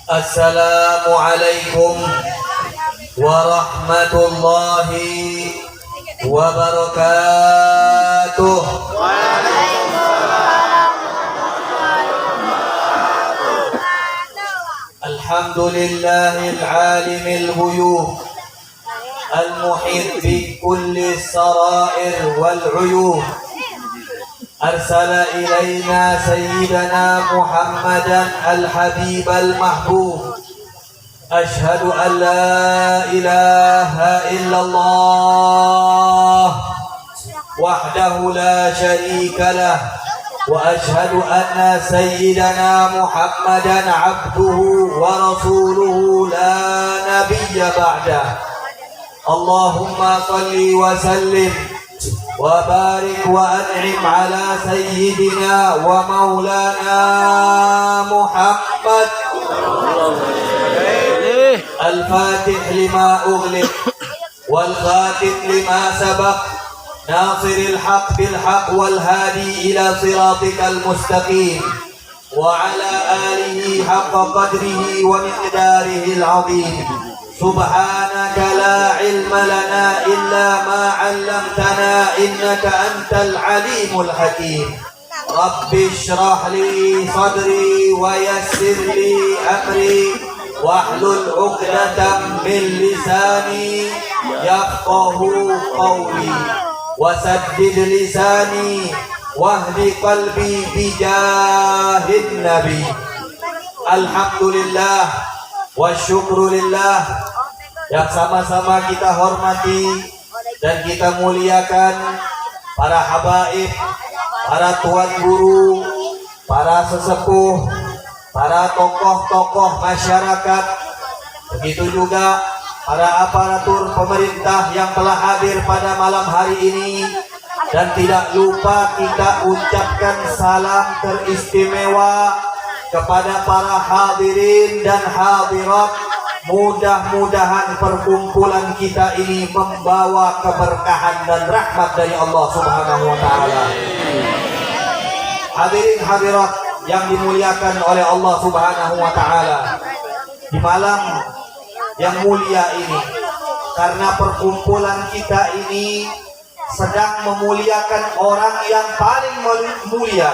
Assalamualaikum warahmatullahi wabarakatuh. Alhamdulillahil alimil ghuyub المحيط بكل السرائر والعيوب أرسل إلينا سيدنا محمدا الحبيب المحبوب أشهد أن لا إله إلا الله وحده لا شريك له وأشهد أن سيدنا محمدا عبده ورسوله لا نبي بعده اللهم صل وسلم وبارك وأنعم على سيدنا ومولانا محمد الفاتح لما أغلق والخاتم لما سبق ناصر الحق بالحق والهادي إلى صراطك المستقيم وعلى آله حق قدره ومقداره العظيم سبحانك لا علم لنا إلا ما علمتنا إنك أنت العليم الحكيم رب اشرح لي صدري ويسر لي أمري واحلل عقدة من لساني يفقه قولي وسدد لساني واهد قلبي بجاه النبي الحمد لله والsyukur lillah. Yang sama-sama kita hormati dan kita muliakan para habaib, para tuan guru, para sesepuh, para tokoh-tokoh masyarakat, begitu juga para aparatur pemerintah yang telah hadir pada malam hari ini. Dan tidak lupa kita ucapkan salam teristimewa kepada para hadirin dan hadirat. Mudah-mudahan perkumpulan kita ini membawa keberkahan dan rahmat dari Allah Subhanahu wa taala. Hadirin hadirat yang dimuliakan oleh Allah Subhanahu wa taala. Di malam yang mulia ini, karena perkumpulan kita ini sedang memuliakan orang yang paling mulia,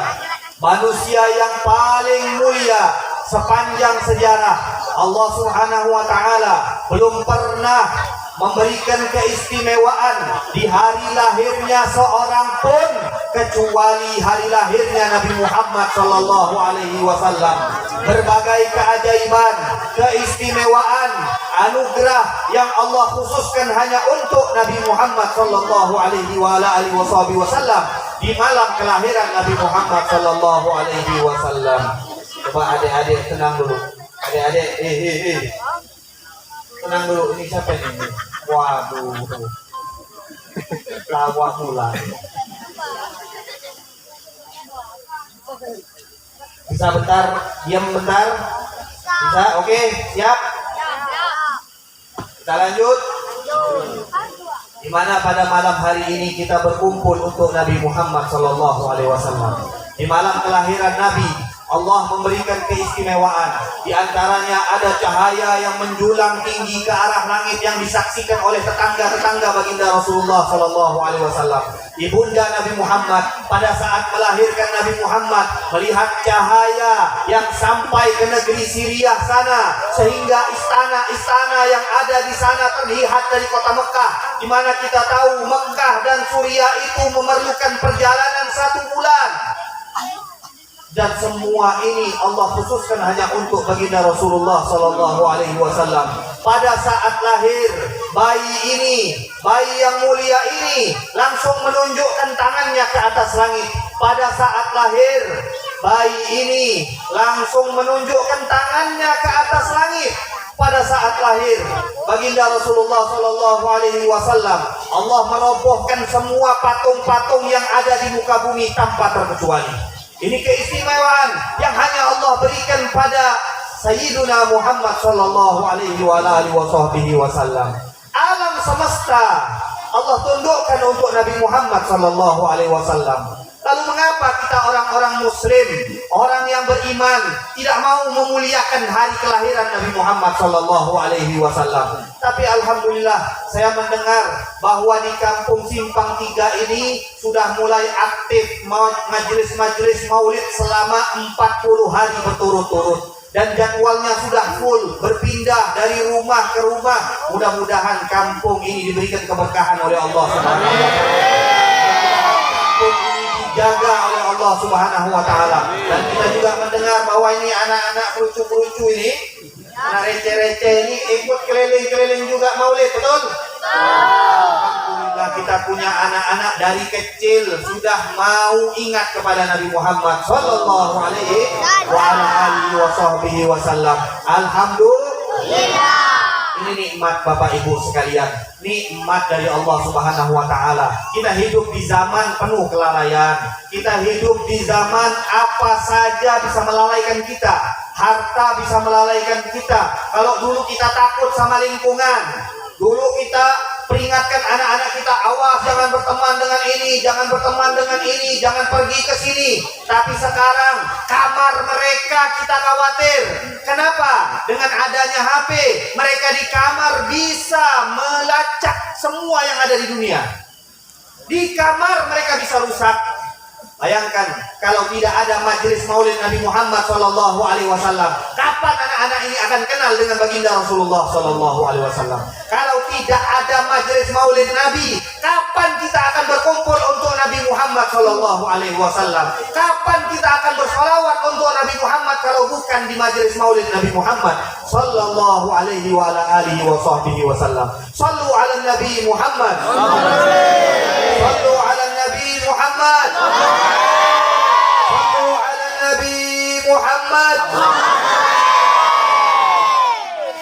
manusia yang paling mulia sepanjang sejarah. Allah Subhanahu wa taala belum pernah memberikan keistimewaan di hari lahirnya seorang pun kecuali hari lahirnya Nabi Muhammad sallallahu alaihi wasallam. Berbagai keajaiban, keistimewaan, anugerah yang Allah khususkan hanya untuk Nabi Muhammad sallallahu alaihi wasallam di malam kelahiran Nabi Muhammad sallallahu alaihi wasallam. Coba adik-adik tenang dulu. Adik-adik, tenang dulu. Ini siapa ini? Waduh. Tawa mulai. Bisa bentar, diam bentar. Bisa, oke, siap. Kita lanjut. Di mana pada malam hari ini kita berkumpul untuk Nabi Muhammad sallallahu alaihi wasallam. Di malam kelahiran Nabi, Allah memberikan keistimewaan. Di antaranya ada cahaya yang menjulang tinggi ke arah langit yang disaksikan oleh tetangga-tetangga baginda Rasulullah sallallahu alaihi wasallam. Ibunda Nabi Muhammad pada saat melahirkan Nabi Muhammad melihat cahaya yang sampai ke negeri Syria sana, sehingga istana-istana yang ada di sana terlihat dari kota Mekah, di mana kita tahu Mekah dan Syria itu memerlukan perjalanan 1 bulan. Dan semua ini Allah khususkan hanya untuk baginda Rasulullah sallallahu alaihi wasallam. Pada saat lahir bayi ini, bayi yang mulia ini langsung menunjukkan tangannya ke atas langit. Pada saat lahir bayi ini langsung menunjukkan tangannya ke atas langit. Pada saat lahir baginda Rasulullah sallallahu alaihi wasallam, Allah merobohkan semua patung-patung yang ada di muka bumi tanpa terkecuali. Ini keistimewaan yang hanya Allah berikan pada Sayyiduna Muhammad sallallahu alaihi wasallam. Alam semesta Allah tundukkan untuk Nabi Muhammad sallallahu alaihi wasallam. Lalu mengapa kita orang-orang muslim, orang yang beriman, tidak mau memuliakan hari kelahiran Nabi Muhammad sallallahu alaihi wasallam? Tapi alhamdulillah saya mendengar bahwa di kampung Simpang 3 ini sudah mulai aktif majelis-majelis maulid selama 40 hari berturut-turut. Dan jadwalnya sudah full, berpindah dari rumah ke rumah. Mudah-mudahan kampung ini diberikan keberkahan oleh Allah Subhanahu wa taala. Kampung ini dijaga oleh Allah Subhanahu wa taala. Dan kita juga mendengar bahwa ini anak-anak lucu-lucu ini, anak receh-receh ini ikut keliling-keliling juga maulid, betul? Alhamdulillah kita punya anak-anak dari kecil sudah mau ingat kepada Nabi Muhammad sallallahu alaihi wasallam. Alhamdulillah. Ini nikmat Bapak Ibu sekalian, nikmat dari Allah Subhanahu wa taala. Kita hidup di zaman penuh kelalaian. Kita hidup di zaman apa saja bisa melalaikan kita. Harta bisa melalaikan kita. Kalau dulu kita takut sama lingkungan, dulu kita peringatkan anak-anak kita, awas jangan berteman dengan ini, jangan berteman dengan ini, jangan pergi ke sini. Tapi sekarang kamar mereka kita khawatir. Kenapa? Dengan adanya HP, mereka di kamar bisa melacak semua yang ada di dunia. Di kamar mereka bisa rusak. Bayangkan kalau tidak ada majelis maulid Nabi Muhammad sallallahu alaihi wasallam, kapan anak-anak ini akan kenal dengan baginda Rasulullah sallallahu alaihi wasallam? Kalau tidak ada majelis maulid Nabi, kapan kita akan berkumpul untuk Nabi Muhammad sallallahu alaihi wasallam? Kapan kita akan bersolawat untuk Nabi Muhammad kalau bukan di majelis maulid Nabi Muhammad sallallahu alaihi wasallam? Sallu ala Nabi Muhammad. Sallu ala Nabi Muhammad. Sallu ala Nabi Muhammad.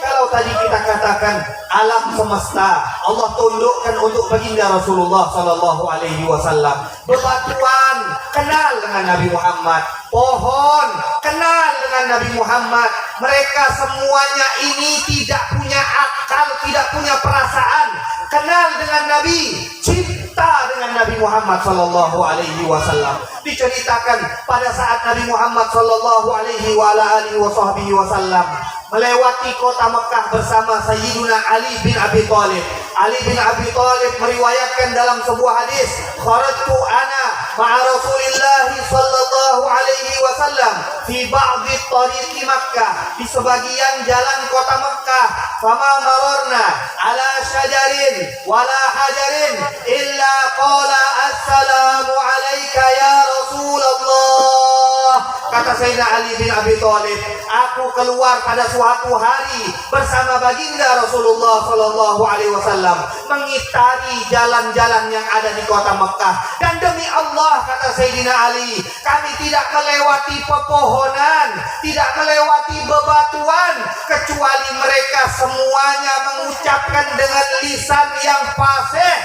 Kalau tadi kita katakan alam semesta Allah tundukkan untuk baginda Rasulullah sallallahu alaihi wasallam. Bebatuan kenal dengan Nabi Muhammad, pohon kenal dengan Nabi Muhammad. Mereka semuanya ini tidak punya akal, tidak punya perasaan. Kenal dengan Nabi, cinta dengan Nabi Muhammad sallallahu alaihi wasallam. Diceritakan pada saat Nabi Muhammad sallallahu alaihi wasallam melewati kota Mekah bersama Sayyiduna Ali bin Abi Thalib. Ali bin Abi Thalib meriwayatkan dalam sebuah hadis, "Kharajtu ana ma'a Rasulillah sallallahu alaihi wasallam fi ba'dhi tariqi Makkah." Di sebagian jalan kota Mekah, fama mararna ala syajarin wala hajarin illa qala assalamu alayka ya Rasulullah. Kata kata Sayyidina Ali bin Abi Thalib, aku keluar pada suatu hari bersama baginda Rasulullah Sallallahu Alaihi Wasallam mengitari jalan-jalan yang ada di kota Mekah, dan demi Allah, kata Sayyidina Ali, kami tidak melewati pepohonan, tidak melewati bebatuan, kecuali mereka semuanya mengucapkan dengan lisan yang fasih,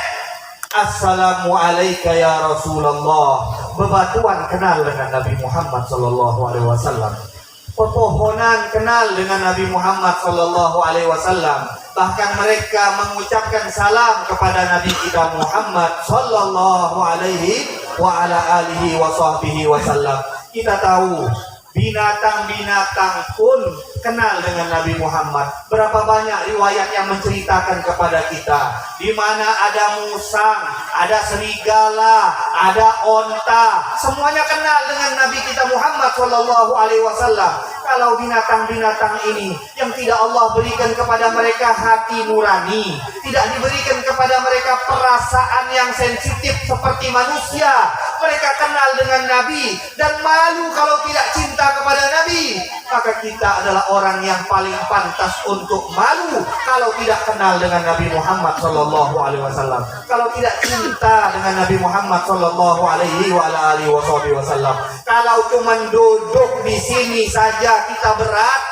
Assalamualaikum ya Rasulullah. Bebatuan kenal dengan Nabi Muhammad Sallallahu Alaihi Wasallam, pepohonan kenal dengan Nabi Muhammad Sallallahu Alaihi Wasallam. Bahkan mereka mengucapkan salam kepada Nabi kita Muhammad Sallallahu Alaihi wa ala alihi wa sahbihi wasallam. Kita tahu binatang-binatang pun kenal dengan Nabi Muhammad. Berapa banyak riwayat yang menceritakan kepada kita, di mana ada musang, ada serigala, ada onta, semuanya kenal dengan Nabi kita Muhammad Sallallahu Alaihi Wasallam. Kalau binatang-binatang ini yang tidak Allah berikan kepada mereka hati nurani, tidak diberikan kepada mereka perasaan yang sensitif seperti manusia, mereka kenal dengan Nabi dan malu kalau tidak cinta kepada Nabi, maka kita adalah orang yang paling pantas untuk malu kalau tidak kenal dengan Nabi Muhammad Sallallahu Alaihi Wasallam, kalau tidak cinta dengan Nabi Muhammad Sallallahu Alaihi Wasallam. Kalau cuma duduk di sini saja kita berat,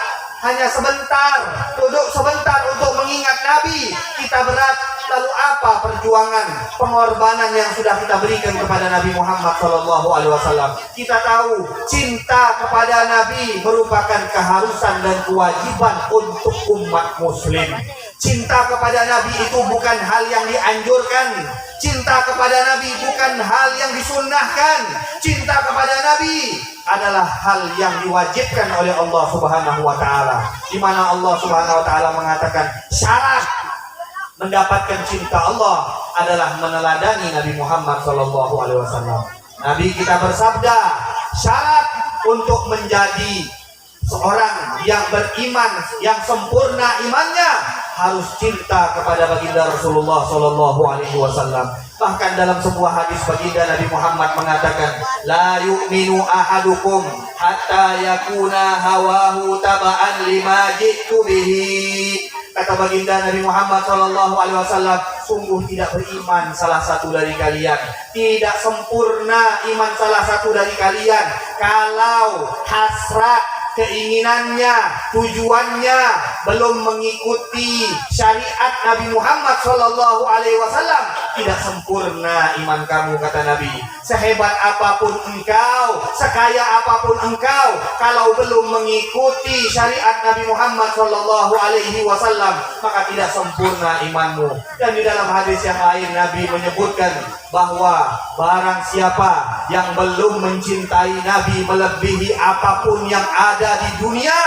hanya sebentar, duduk sebentar untuk mengingat Nabi, kita berat. Lalu apa perjuangan, pengorbanan yang sudah kita berikan kepada Nabi Muhammad Sallallahu Alaihi Wasallam? Kita tahu cinta kepada Nabi merupakan keharusan dan kewajiban untuk umat Muslim. Cinta kepada Nabi itu bukan hal yang dianjurkan. Cinta kepada Nabi bukan hal yang disunnahkan. Cinta kepada Nabi adalah hal yang diwajibkan oleh Allah Subhanahu wa taala, di mana Allah Subhanahu wa taala mengatakan syarat mendapatkan cinta Allah adalah meneladani Nabi Muhammad Sallallahu Alaihi Wasallam. Nabi kita bersabda, syarat untuk menjadi seorang yang beriman, yang sempurna imannya, harus cinta kepada baginda Rasulullah Sallallahu Alaihi Wasallam. Bahkan dalam sebuah hadis baginda Nabi Muhammad mengatakan, la yu'minu ahadukum hatta yakuna hawahu taba'an lima jitu bihi. Kata baginda Nabi Muhammad Sallallahu Alaihi Wasallam, sungguh tidak beriman salah satu dari kalian, tidak sempurna iman salah satu dari kalian kalau hasrat, keinginannya, tujuannya belum mengikuti syariat Nabi Muhammad Sallallahu Alaihi Wasallam. Tidak sempurna iman kamu, kata Nabi. Sehebat apapun engkau, sekaya apapun engkau, kalau belum mengikuti syariat Nabi Muhammad Sallallahu Alaihi Wasallam, maka tidak sempurna imanmu. Dan di dalam hadis yang lain Nabi menyebutkan bahwa barang siapa yang belum mencintai Nabi melebihi apapun yang ada di dunia,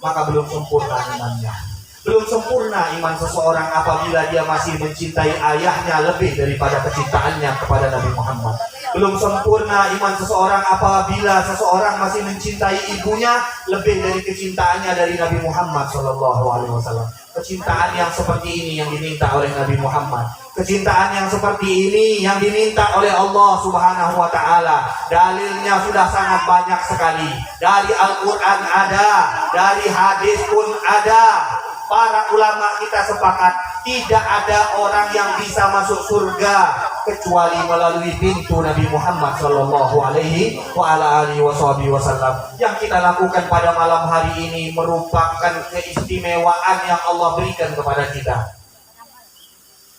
maka belum sempurna imannya. Belum sempurna iman seseorang apabila dia masih mencintai ayahnya lebih daripada kecintaannya kepada Nabi Muhammad. Belum sempurna iman seseorang apabila seseorang masih mencintai ibunya lebih dari kecintaannya dari Nabi Muhammad Sallallahu Alaihi Wasallam. Kecintaan yang seperti ini yang diminta oleh Nabi Muhammad. Kecintaan yang seperti ini yang diminta oleh Allah Subhanahu wa taala. Dalilnya sudah sangat banyak sekali. Dari Al-Qur'an ada, dari hadis pun ada. Para ulama kita sepakat tidak ada orang yang bisa masuk surga kecuali melalui pintu Nabi Muhammad Sallallahu Alaihi Wasallam. Yang kita lakukan pada malam hari ini merupakan keistimewaan yang Allah berikan kepada kita,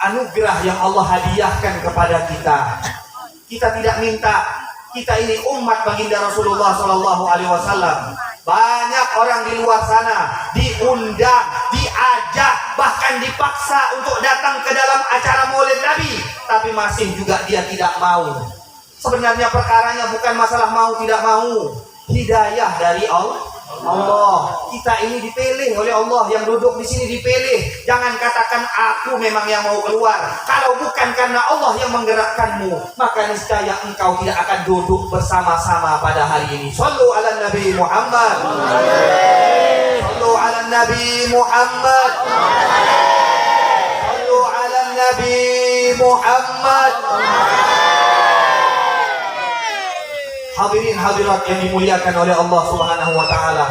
anugerah yang Allah hadiahkan kepada kita. Kita tidak minta, kita ini umat baginda Rasulullah Sallallahu Alaihi Wasallam. Banyak orang di luar sana diundang, diajak, bahkan dipaksa untuk datang ke dalam acara Maulid Nabi, tapi masih juga dia tidak mau. Sebenarnya perkaranya bukan masalah mau tidak mau, hidayah dari Allah. Kita ini dipilih oleh Allah, yang duduk di sini dipilih. Jangan katakan aku memang yang mau keluar. Kalau bukan karena Allah yang menggerakkanmu, maka niscaya engkau tidak akan duduk bersama-sama pada hari ini. Sallu ala Nabi Muhammad. Sallu ala Nabi Muhammad. Sallu ala Nabi Muhammad. Hadirin hadirat yang dimuliakan oleh Allah Subhanahu wa taala,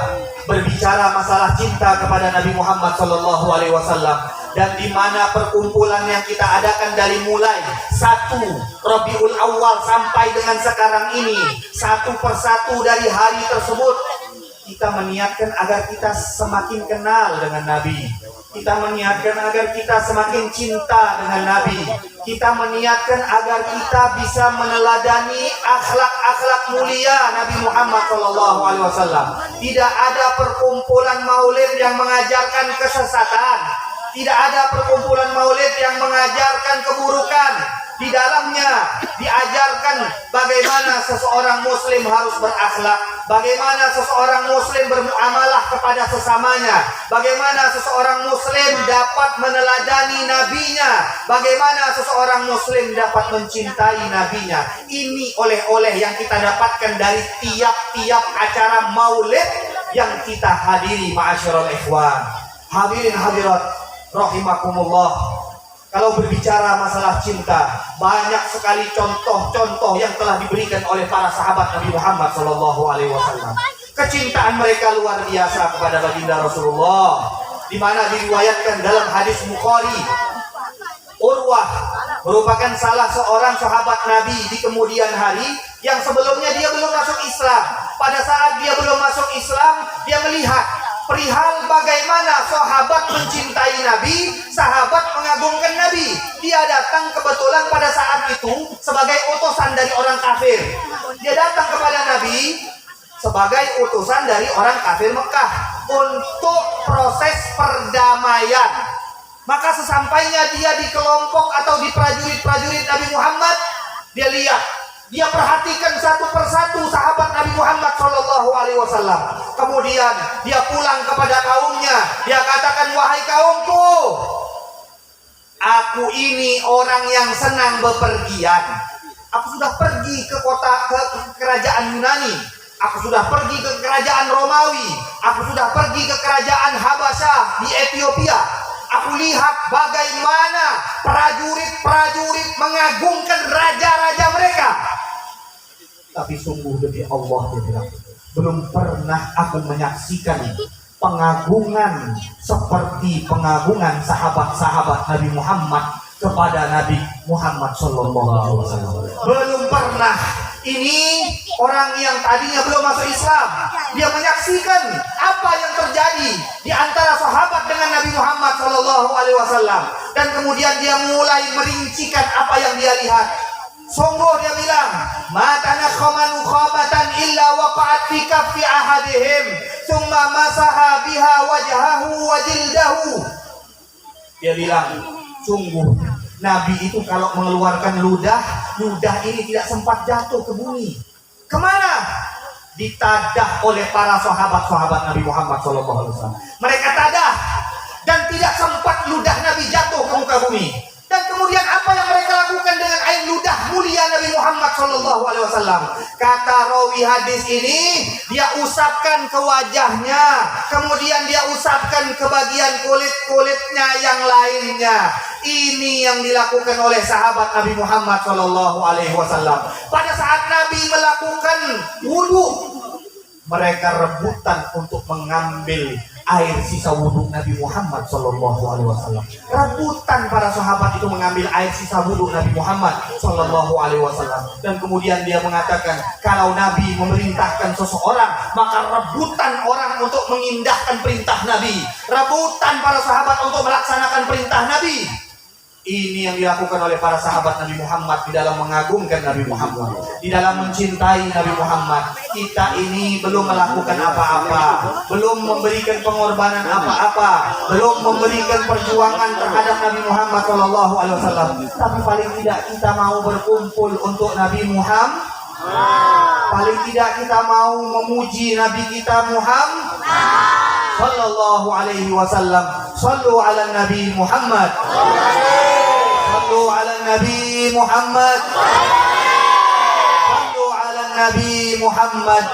berbicara masalah cinta kepada Nabi Muhammad sallallahu alaihi wasallam, dan di mana perkumpulan yang kita adakan dari mulai 1 Rabiul Awal sampai dengan sekarang ini, satu persatu dari hari tersebut kita meniatkan agar kita semakin kenal dengan Nabi. Kita meniatkan agar kita semakin cinta dengan Nabi. Kita meniatkan agar kita bisa meneladani akhlak-akhlak mulia Nabi Muhammad SAW. Tidak ada perkumpulan maulid yang mengajarkan kesesatan. Tidak ada perkumpulan maulid yang mengajarkan keburukan. Di dalamnya diajarkan bagaimana seseorang muslim harus berakhlak, bagaimana seseorang muslim bermuamalah kepada sesamanya, bagaimana seseorang muslim dapat meneladani nabinya, bagaimana seseorang muslim dapat mencintai nabinya. Ini oleh-oleh yang kita dapatkan dari tiap-tiap acara maulid yang kita hadiri, ma'asyiral ikhwan. Hadirin hadirat rahimakumullah. Kalau berbicara masalah cinta, banyak sekali contoh-contoh yang telah diberikan oleh para sahabat Nabi Muhammad SAW. Kecintaan mereka luar biasa kepada baginda Rasulullah, di mana diriwayatkan dalam hadis Bukhari, Urwah merupakan salah seorang sahabat Nabi di kemudian hari yang sebelumnya dia belum masuk Islam. Pada saat dia belum masuk Islam, dia melihat perihal bagaimana sahabat mencintai Nabi, sahabat mengagungkan Nabi. Dia datang kebetulan pada saat itu sebagai utusan dari orang kafir. Dia datang kepada Nabi sebagai utusan dari orang kafir Mekah untuk proses perdamaian. Maka sesampainya dia di kelompok atau di prajurit-prajurit Nabi Muhammad, dia lihat, dia perhatikan satu persatu sahabat Nabi Muhammad SAW. Kemudian dia pulang kepada kaumnya. Dia katakan, wahai kaumku, aku ini orang yang senang bepergian. Aku sudah pergi ke kerajaan Yunani. Aku sudah pergi ke kerajaan Romawi. Aku sudah pergi ke kerajaan Habasyah di Ethiopia. Aku lihat bagaimana prajurit-prajurit mengagungkan raja-raja mereka. Tapi sungguh demi Allah, dia bilang, belum pernah aku menyaksikan pengagungan seperti pengagungan sahabat-sahabat Nabi Muhammad kepada Nabi Muhammad SAW. Belum pernah. Ini orang yang tadinya belum masuk Islam, dia menyaksikan apa yang terjadi di antara sahabat dengan Nabi Muhammad SAW, dan kemudian dia mulai merincikan apa yang dia lihat. Sungguh dia bilang, ma tanakhamanu khamatan illa waqa'at fi kaffi ahadihim thumma masaha biha wajhahu wa jildahu. Dia bilang, sungguh Nabi itu kalau mengeluarkan ludah ini tidak sempat jatuh ke bumi. Kemana? Ditadah oleh para sahabat-sahabat Nabi Muhammad SAW. Mereka tadah dan tidak sempat ludah Nabi jatuh ke muka bumi. Dan kemudian apa yang mereka lakukan dengan air ludah mulia Nabi Muhammad SAW? Kata rawi hadis ini, dia usapkan ke wajahnya, kemudian dia usapkan ke bagian kulit-kulitnya yang lainnya. Ini yang dilakukan oleh sahabat Nabi Muhammad SAW. Pada saat Nabi melakukan wudhu, mereka rebutan untuk mengambil air sisa wudhu Nabi Muhammad SAW. Rebutan para sahabat itu mengambil air sisa wudhu Nabi Muhammad SAW. Dan kemudian dia mengatakan, kalau Nabi memerintahkan seseorang, maka rebutan orang untuk mengindahkan perintah Nabi. Rebutan para sahabat untuk melaksanakan perintah Nabi. Ini yang dilakukan oleh para sahabat Nabi Muhammad di dalam mengagungkan Nabi Muhammad, di dalam mencintai Nabi Muhammad. Kita ini belum melakukan apa-apa, belum memberikan pengorbanan apa-apa, belum memberikan perjuangan terhadap Nabi Muhammad SAW. Tapi paling tidak kita mau berkumpul untuk Nabi Muhammad. Paling tidak kita mau memuji Nabi kita Muhammad sallallahu alaihi wasallam. Sallu ala Nabi Muhammad. Sallu ala Nabi Muhammad. Sallu ala Nabi Muhammad.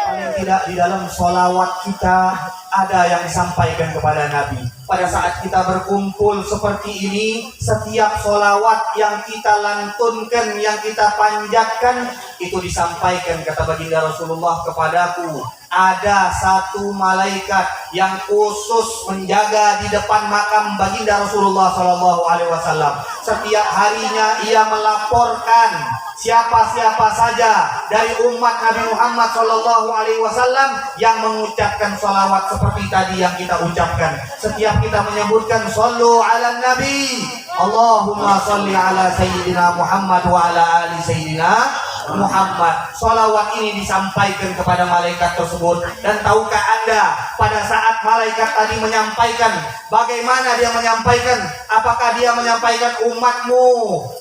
Paling tidak di dalam sholawat kita ada yang disampaikan kepada Nabi? Pada saat kita berkumpul seperti ini, setiap sholawat yang kita lantunkan, yang kita panjatkan, itu disampaikan, kata baginda Rasulullah kepadaku, ada satu malaikat yang khusus menjaga di depan makam baginda Rasulullah SAW. Setiap harinya ia melaporkan siapa-siapa saja dari umat Nabi Muhammad SAW yang mengucapkan sholawat seperti tadi yang kita ucapkan. Setiap kita menyebutkan sallu ala nabi, Allahumma salli ala sayyidina Muhammad wa ala ali sayyidina Muhammad. Sholawat ini disampaikan kepada malaikat tersebut. Dan tahukah anda pada saat malaikat tadi menyampaikan, bagaimana dia menyampaikan? Apakah dia menyampaikan umatmu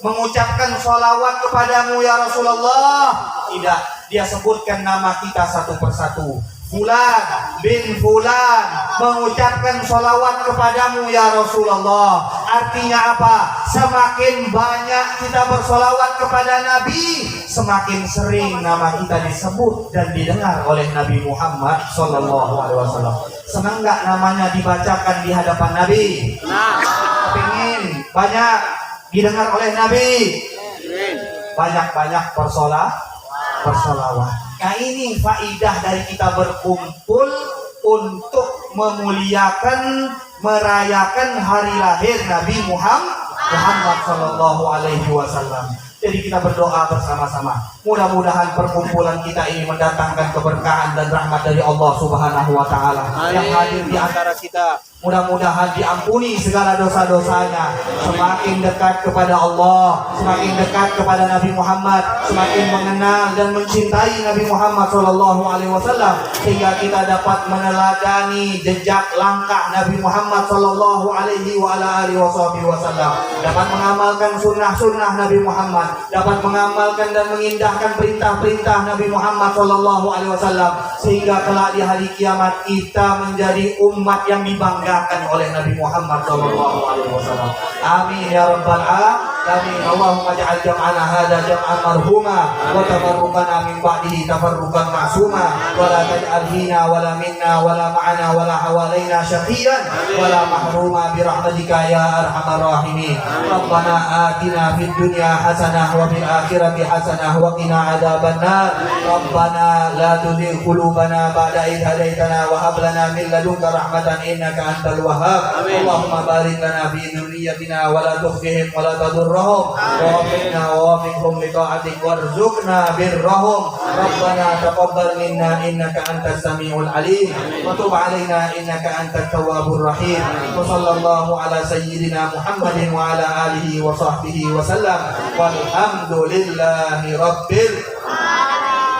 mengucapkan sholawat kepadamu ya Rasulullah? Tidak, dia sebutkan nama kita satu persatu. Fulan bin Fulan mengucapkan sholawat kepadamu ya Rasulullah. Artinya apa? Semakin banyak kita bersolawat kepada Nabi, semakin sering nama kita disebut dan didengar oleh Nabi Muhammad SAW. Senang nggak namanya dibacakan di hadapan Nabi? Pengen banyak didengar oleh Nabi? Banyak-banyak bersolawat. Nah, ini faidah dari kita berkumpul untuk memuliakan, merayakan hari lahir Nabi Muhammad Sallallahu Alaihi Wasallam. Jadi kita berdoa bersama-sama. Mudah-mudahan perkumpulan kita ini mendatangkan keberkahan dan rahmat dari Allah Subhanahu Wa Taala. Yang hadir di antara kita, mudah-mudahan diampuni segala dosa-dosanya. Semakin dekat kepada Allah, semakin dekat kepada Nabi Muhammad, semakin mengenal dan mencintai Nabi Muhammad SAW, sehingga kita dapat meneladani jejak langkah Nabi Muhammad SAW, dapat mengamalkan sunnah-sunnah Nabi Muhammad, dapat mengamalkan dan mengindahkan perintah-perintah Nabi Muhammad SAW, sehingga kelak di hari kiamat kita menjadi umat yang dibanggakan oleh Nabi Muhammad SAW. Amin ya rabbal alamin. Allahumma ja'al jam'ana hadza jam'an marhuma wa tafarruqana min ba'dihi tafarruqan ma'suma wa la taj'al fina wa la minna wa la ma'ana wa la hawalaina syaqiyan wa la mahruma bi rahmatika ya arhamar rahimin. Rabbana atina fid dunya hasanah wa fil akhirati hasanah wa qina adzabannar. Rabbana la tuzigh qulubana ba'da idh hadaitana wa hab lana min ladunka rahmatan innaka antal wahhab. Allahumma barik lana fi dhurriyyatina wa la tukhzihim wa la tadurrahum wa waffiqna wa waffiqhum li ta'atik warzuqna birrahum. Rabbana taqabbal minna innaka antas samiul alim wa tub alaina innaka antat tawwabur rahim. Wa sallallahu ala sayyidina Muhammadin wa ala alihi wa sahbihi wa sallam. Walhamdulillahi rabbil.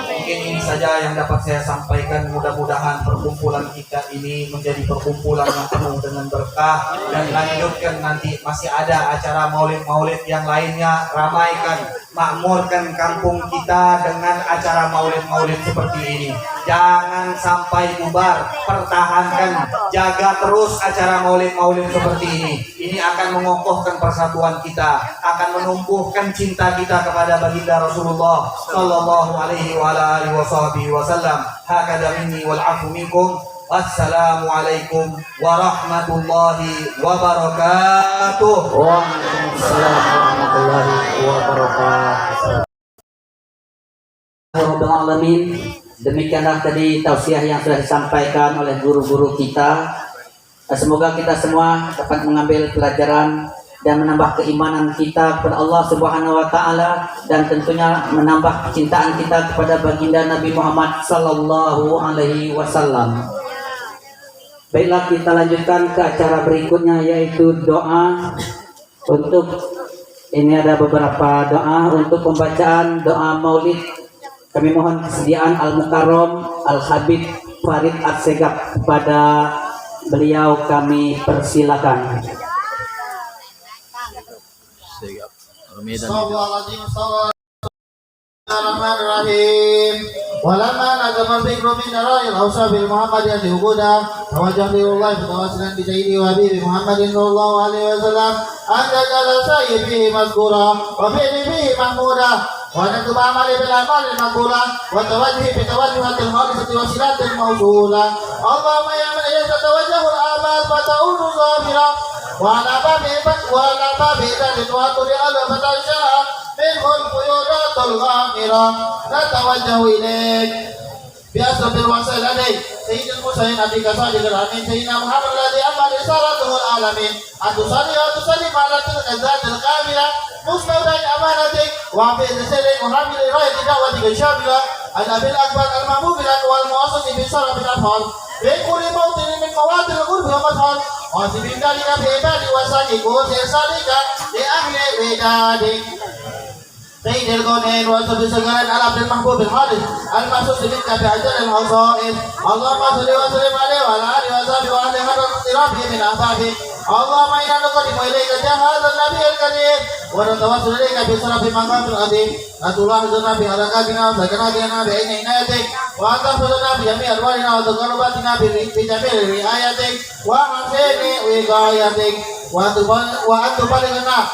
Mungkin ini saja yang dapat saya sampaikan. Mudah-mudahan perkumpulan kita ini menjadi perkumpulan yang penuh dengan berkah. Dan lanjutkan, nanti masih ada acara maulid-maulid yang lainnya. Ramaikan, makmurkan kampung kita dengan acara maulid-maulid seperti ini. Jangan sampai bubar, pertahankan, jaga terus acara maulid-maulid seperti ini. Ini akan mengokohkan persatuan kita, akan menumbuhkan cinta kita kepada baginda Rasulullah Sallallahu Alaihi Wasallam. Hakada minni wal afu minkum. Wassalamualaikum warahmatullahi wabarakatuh. Waalaikumsalam warahmatullahi wabarakatuh. Rabbil alamin. Demikianlah tadi tausiah yang sudah disampaikan oleh guru-guru kita. Semoga kita semua dapat mengambil pelajaran dan menambah keimanan kita kepada Allah Subhanahu wa taala, dan tentunya menambah kecintaan kita kepada baginda Nabi Muhammad sallallahu alaihi wasallam. Baiklah, kita lanjutkan ke acara berikutnya, yaitu doa. Untuk ini ada beberapa doa untuk pembacaan doa Maulid. Kami mohon kesediaan Al-Mukarram Al-Habib Farid Arsegaf. Kepada beliau kami persilakan. Bismillahirrahmanirrahim. Walamma nazama fikru min ra'il awsabil Muhammadiyah diukuda tawajjah lillahi tawassulan bi sayyidi wa habibi Muhammadin sallallahu alaihi wasallam anta jala sayyid bihi mazkura wa fi'li bihi mahmuda ونكتب أعمالي بالأعمال المقبولة والتوجه بتوجهات الخالصة وصلات الموصولة اللهم يا من إليك تتوجه الآمال فتعود ظاهرة وعلى باب إذا تواتر ألف فتنشأ منه الفيوضات الغامرة نتوجه إليك بأسرف الوسائل عليك سيد المرسلين أبيك صادق الأمين سيدنا محمد الذي أما رسالته العالمين أن تصلي وتسلم على تلك الذات الكاملة مستودع أمانتك وعفي رسالة محمد راية دعوتك الشاملة النبي الأكبر المحبوب لك والمؤسس بشرف الأفعال في كل موطن من مواطن القرب ومظهر واسبين ذلك بعبادي وساكك وإرسالك لأهل ودادك سيد الكونين وسب السجلين على عبد المحبوب الحارث المخصوص منك بعجل الحصائد اللهم صل وسلم عليه وعلى اله وصحبه وعلى هذا الاقتراب من اعضائه اللهم انا نقدم اليك هذا النبي الكريم ونتوسل اليك بشرف مقام العظيم ان تلاحظنا بحركاتنا وسكناتنا بعين عنايتك وان تحفظنا بجميع ادوارنا وتقرباتنا بجميع رعايتك وحسن وقايتك وان تبلغنا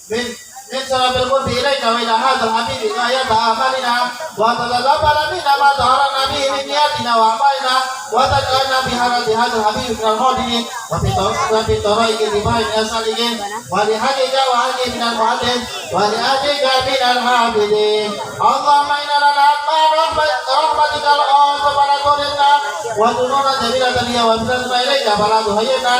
من سبب القرب إليك وإلى هذا الحبيب غاية أعمالنا وتتقبل منا ما ظهرنا به من نياتنا وأعمالنا وتجعلنا بحرة هذا الحبيب من الخالدين وفي طريق الاتباع من السالكين ولحقك وحقك من المعدين ولأجلك من الحافظين اللهم إنا نتمنى رحمتك الأرض فلا تضلنا وجنون جميلة هي وسلسل إليك فلا تهيئنا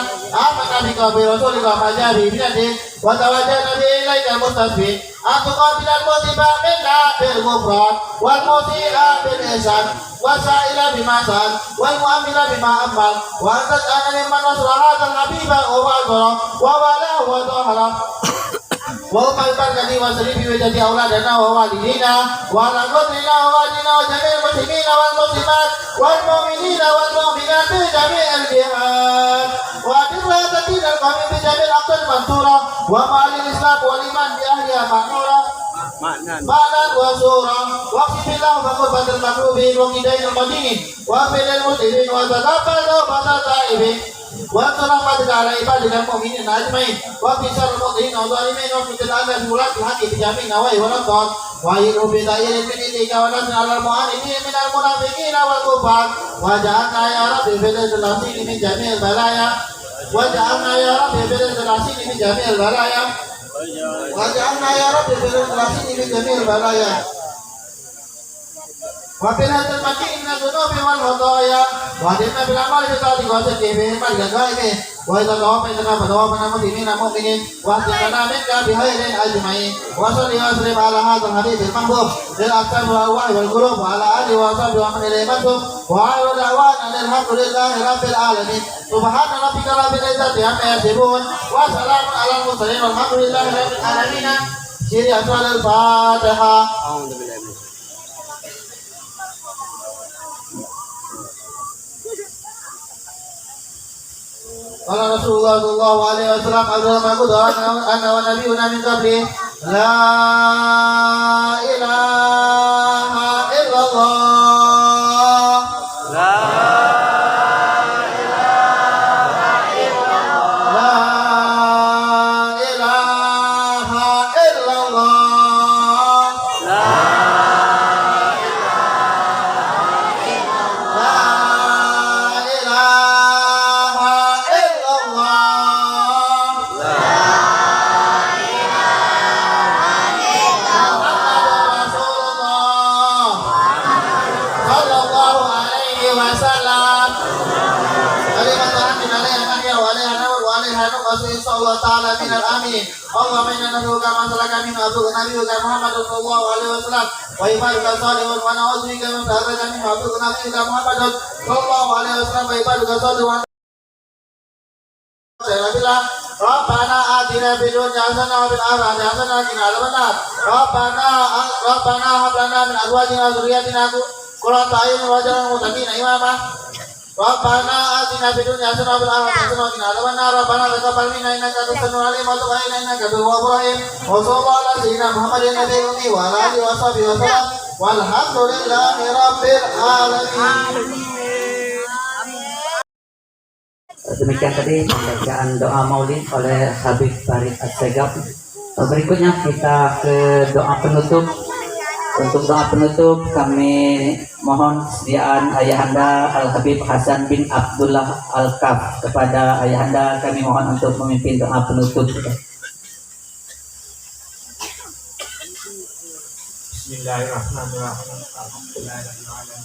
آمنا بك وبرسولك وما جاء به من الدين وتوجهنا به إليك المستسبين أن تقابل المذنب منا بالغفران والمسيء بالإحسان والسائل بما سأل والمؤمن بما أمل وأن تجعلنا ممن نصر هذا الحبيب ووالده ووالاه وظهره وهم البركة وسليم بوجه أولادنا ووالدينا وعلى قدرنا ووالدنا وجميع المسلمين والمسلمات والمؤمنين والمؤمنات بجميع الجهات وأدر هذا الدين القويم بجميع الأقطار المنصورة ومع الإسلام والإيمان بأهلها مأمورة معنى وصورة واقف الله فقربة المكروبين وكدين المدينين وفي المسلمين وتقبل توبة التائبين وانصر رحمتك على عبادك المؤمنين اجمعين وفي شر المؤمنين والظالمين وفي الأذى في ولاة الحق بجميع النواهي والأبطال وأيده بدائر من إيديك ونصر على المعاندين من المنافقين والكفار وجعلنا يا رب في ليلة العظيم من جميع البلايا وجعلنا يا رب في ليلة العظيم من جميع البلايا وجعلنا يا رب في ليلة العظيم من جميع البلايا وبنا المكين من الذنوب والخطايا وهدنا بالأعمال بطاعتك وصدقه بهمتك الغائبين وإذا توفيتنا فتوفنا مسلمين مؤمنين واهدنا منك بخير أجمعين وصل وسلم على هذا الحبيب المحبوب للأقسام والأرواح والقلوب وعلى آله وصحبه ومن إليه منسوب وآخر دعوانا أن الحمد لله رب العالمين سبحان ربك رب العزة عما يصفون وسلام على المرسلين والحمد لله رب العالمين. سيدي أسأل الفاتحة. قال رسول الله صلى الله عليه وسلم أبدا ما قدر أنا ونبينا من قبله لا إله إلا الله لا إله إلا الله لا إله إلا الله لا Allah Ta'ala minal amin. Allahumma inna nas'aluka ma salaka min abduka nabiyyuka Muhammad sallallahu alaihi wasallam wa ibaduka salihun wa na'udzubika min sharri min abduka nabiyyuka Muhammad sallallahu alaihi wasallam wa ibaduka salihun. Rabbana atina fid dunya hasanah wa fil akhirati hasanah wa qina adzabannar. Rabbana hab lana min azwajina wa dhurriyyatina qurrata a'yun waj'alna lil muttaqina imama. Rabbana atina fid dunya hasanah wa fil akhirati hasanah wa qina adzabannar. Rabbana taqabbal minna innaka antas samiul alim wa tub alaina innaka antal tawwabur rahim. Wa sallallahu ala sayyidina Muhammadin nabiyil ummi wa ala alihi wa sahbihi wa sallam. Walhamdulillahi rabbil alamin. Demikian tadi pembacaan doa maulid oleh Habib Farid Assegaf. Berikutnya kita ke doa penutup. Untuk doa penutup kami mohon sediaan Ayahanda Al Habib Hasan bin Abdullah Al Kaf. Kepada Ayahanda kami mohon untuk memimpin doa penutup. Bismillahirrahmanirrahim. Alhamdulillahirrahmanirrahim.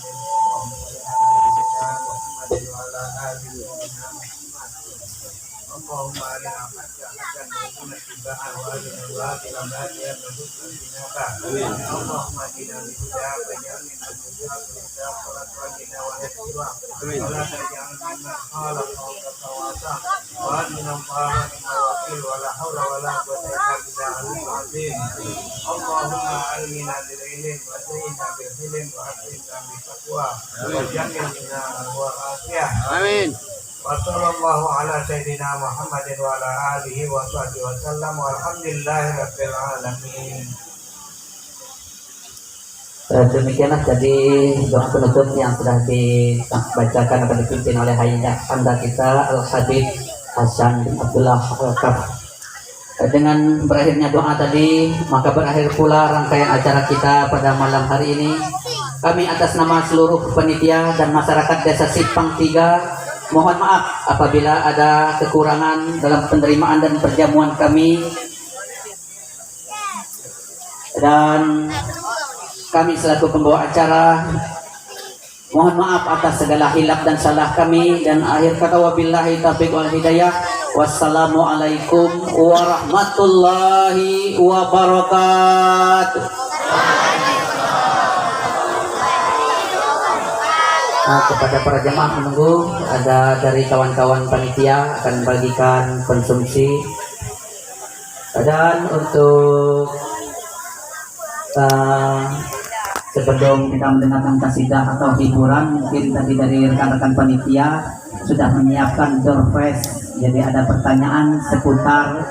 Allahumma arina hajjah hajjah nukuna tibahan wa arina al-wabila madiya menukna binaka. Allahumma dina bihuda bayamin al-huda berita salat wajina wa yasirwa. Wala tajang minna khalaq wa kawasa. Wa arina allaha nima wakil wa la hawla wa la quwwata illa billah al-azim. Allahumma arina bil-ilm wa zina bil-hilm wa akrina bil-taqwa. Wa jannina al-wa'afiyah. Amin. Wassallallahu ala sayyidina Muhammadin wa ala alihi wa sahbihi wa sallam walhamdulillahi rabbil alamin. Demikianlah jadi doa penutup yang sudah dibacakan atau dipimpin oleh Ayahanda kita Al Habib Hasan bin Abdullah Al Kaf. Dengan berakhirnya doa tadi, maka berakhir pula rangkaian acara kita pada malam hari ini. Kami atas nama seluruh panitia dan masyarakat Desa Sipang 3 mohon maaf apabila ada kekurangan dalam penerimaan dan perjamuan kami, dan kami selaku pembawa acara mohon maaf atas segala hilaf dan salah kami, dan akhir kata wabillahi taufiq wal hidayah. Wassalamualaikum warahmatullahi wabarakatuh. Nah, kepada para jemaah menunggu, ada dari kawan-kawan panitia akan bagikan konsumsi. Dan untuk sebelum kita mendengarkan kasidah atau hiburan, mungkin tadi dari rekan-rekan panitia sudah menyiapkan door prize. Jadi ada pertanyaan seputar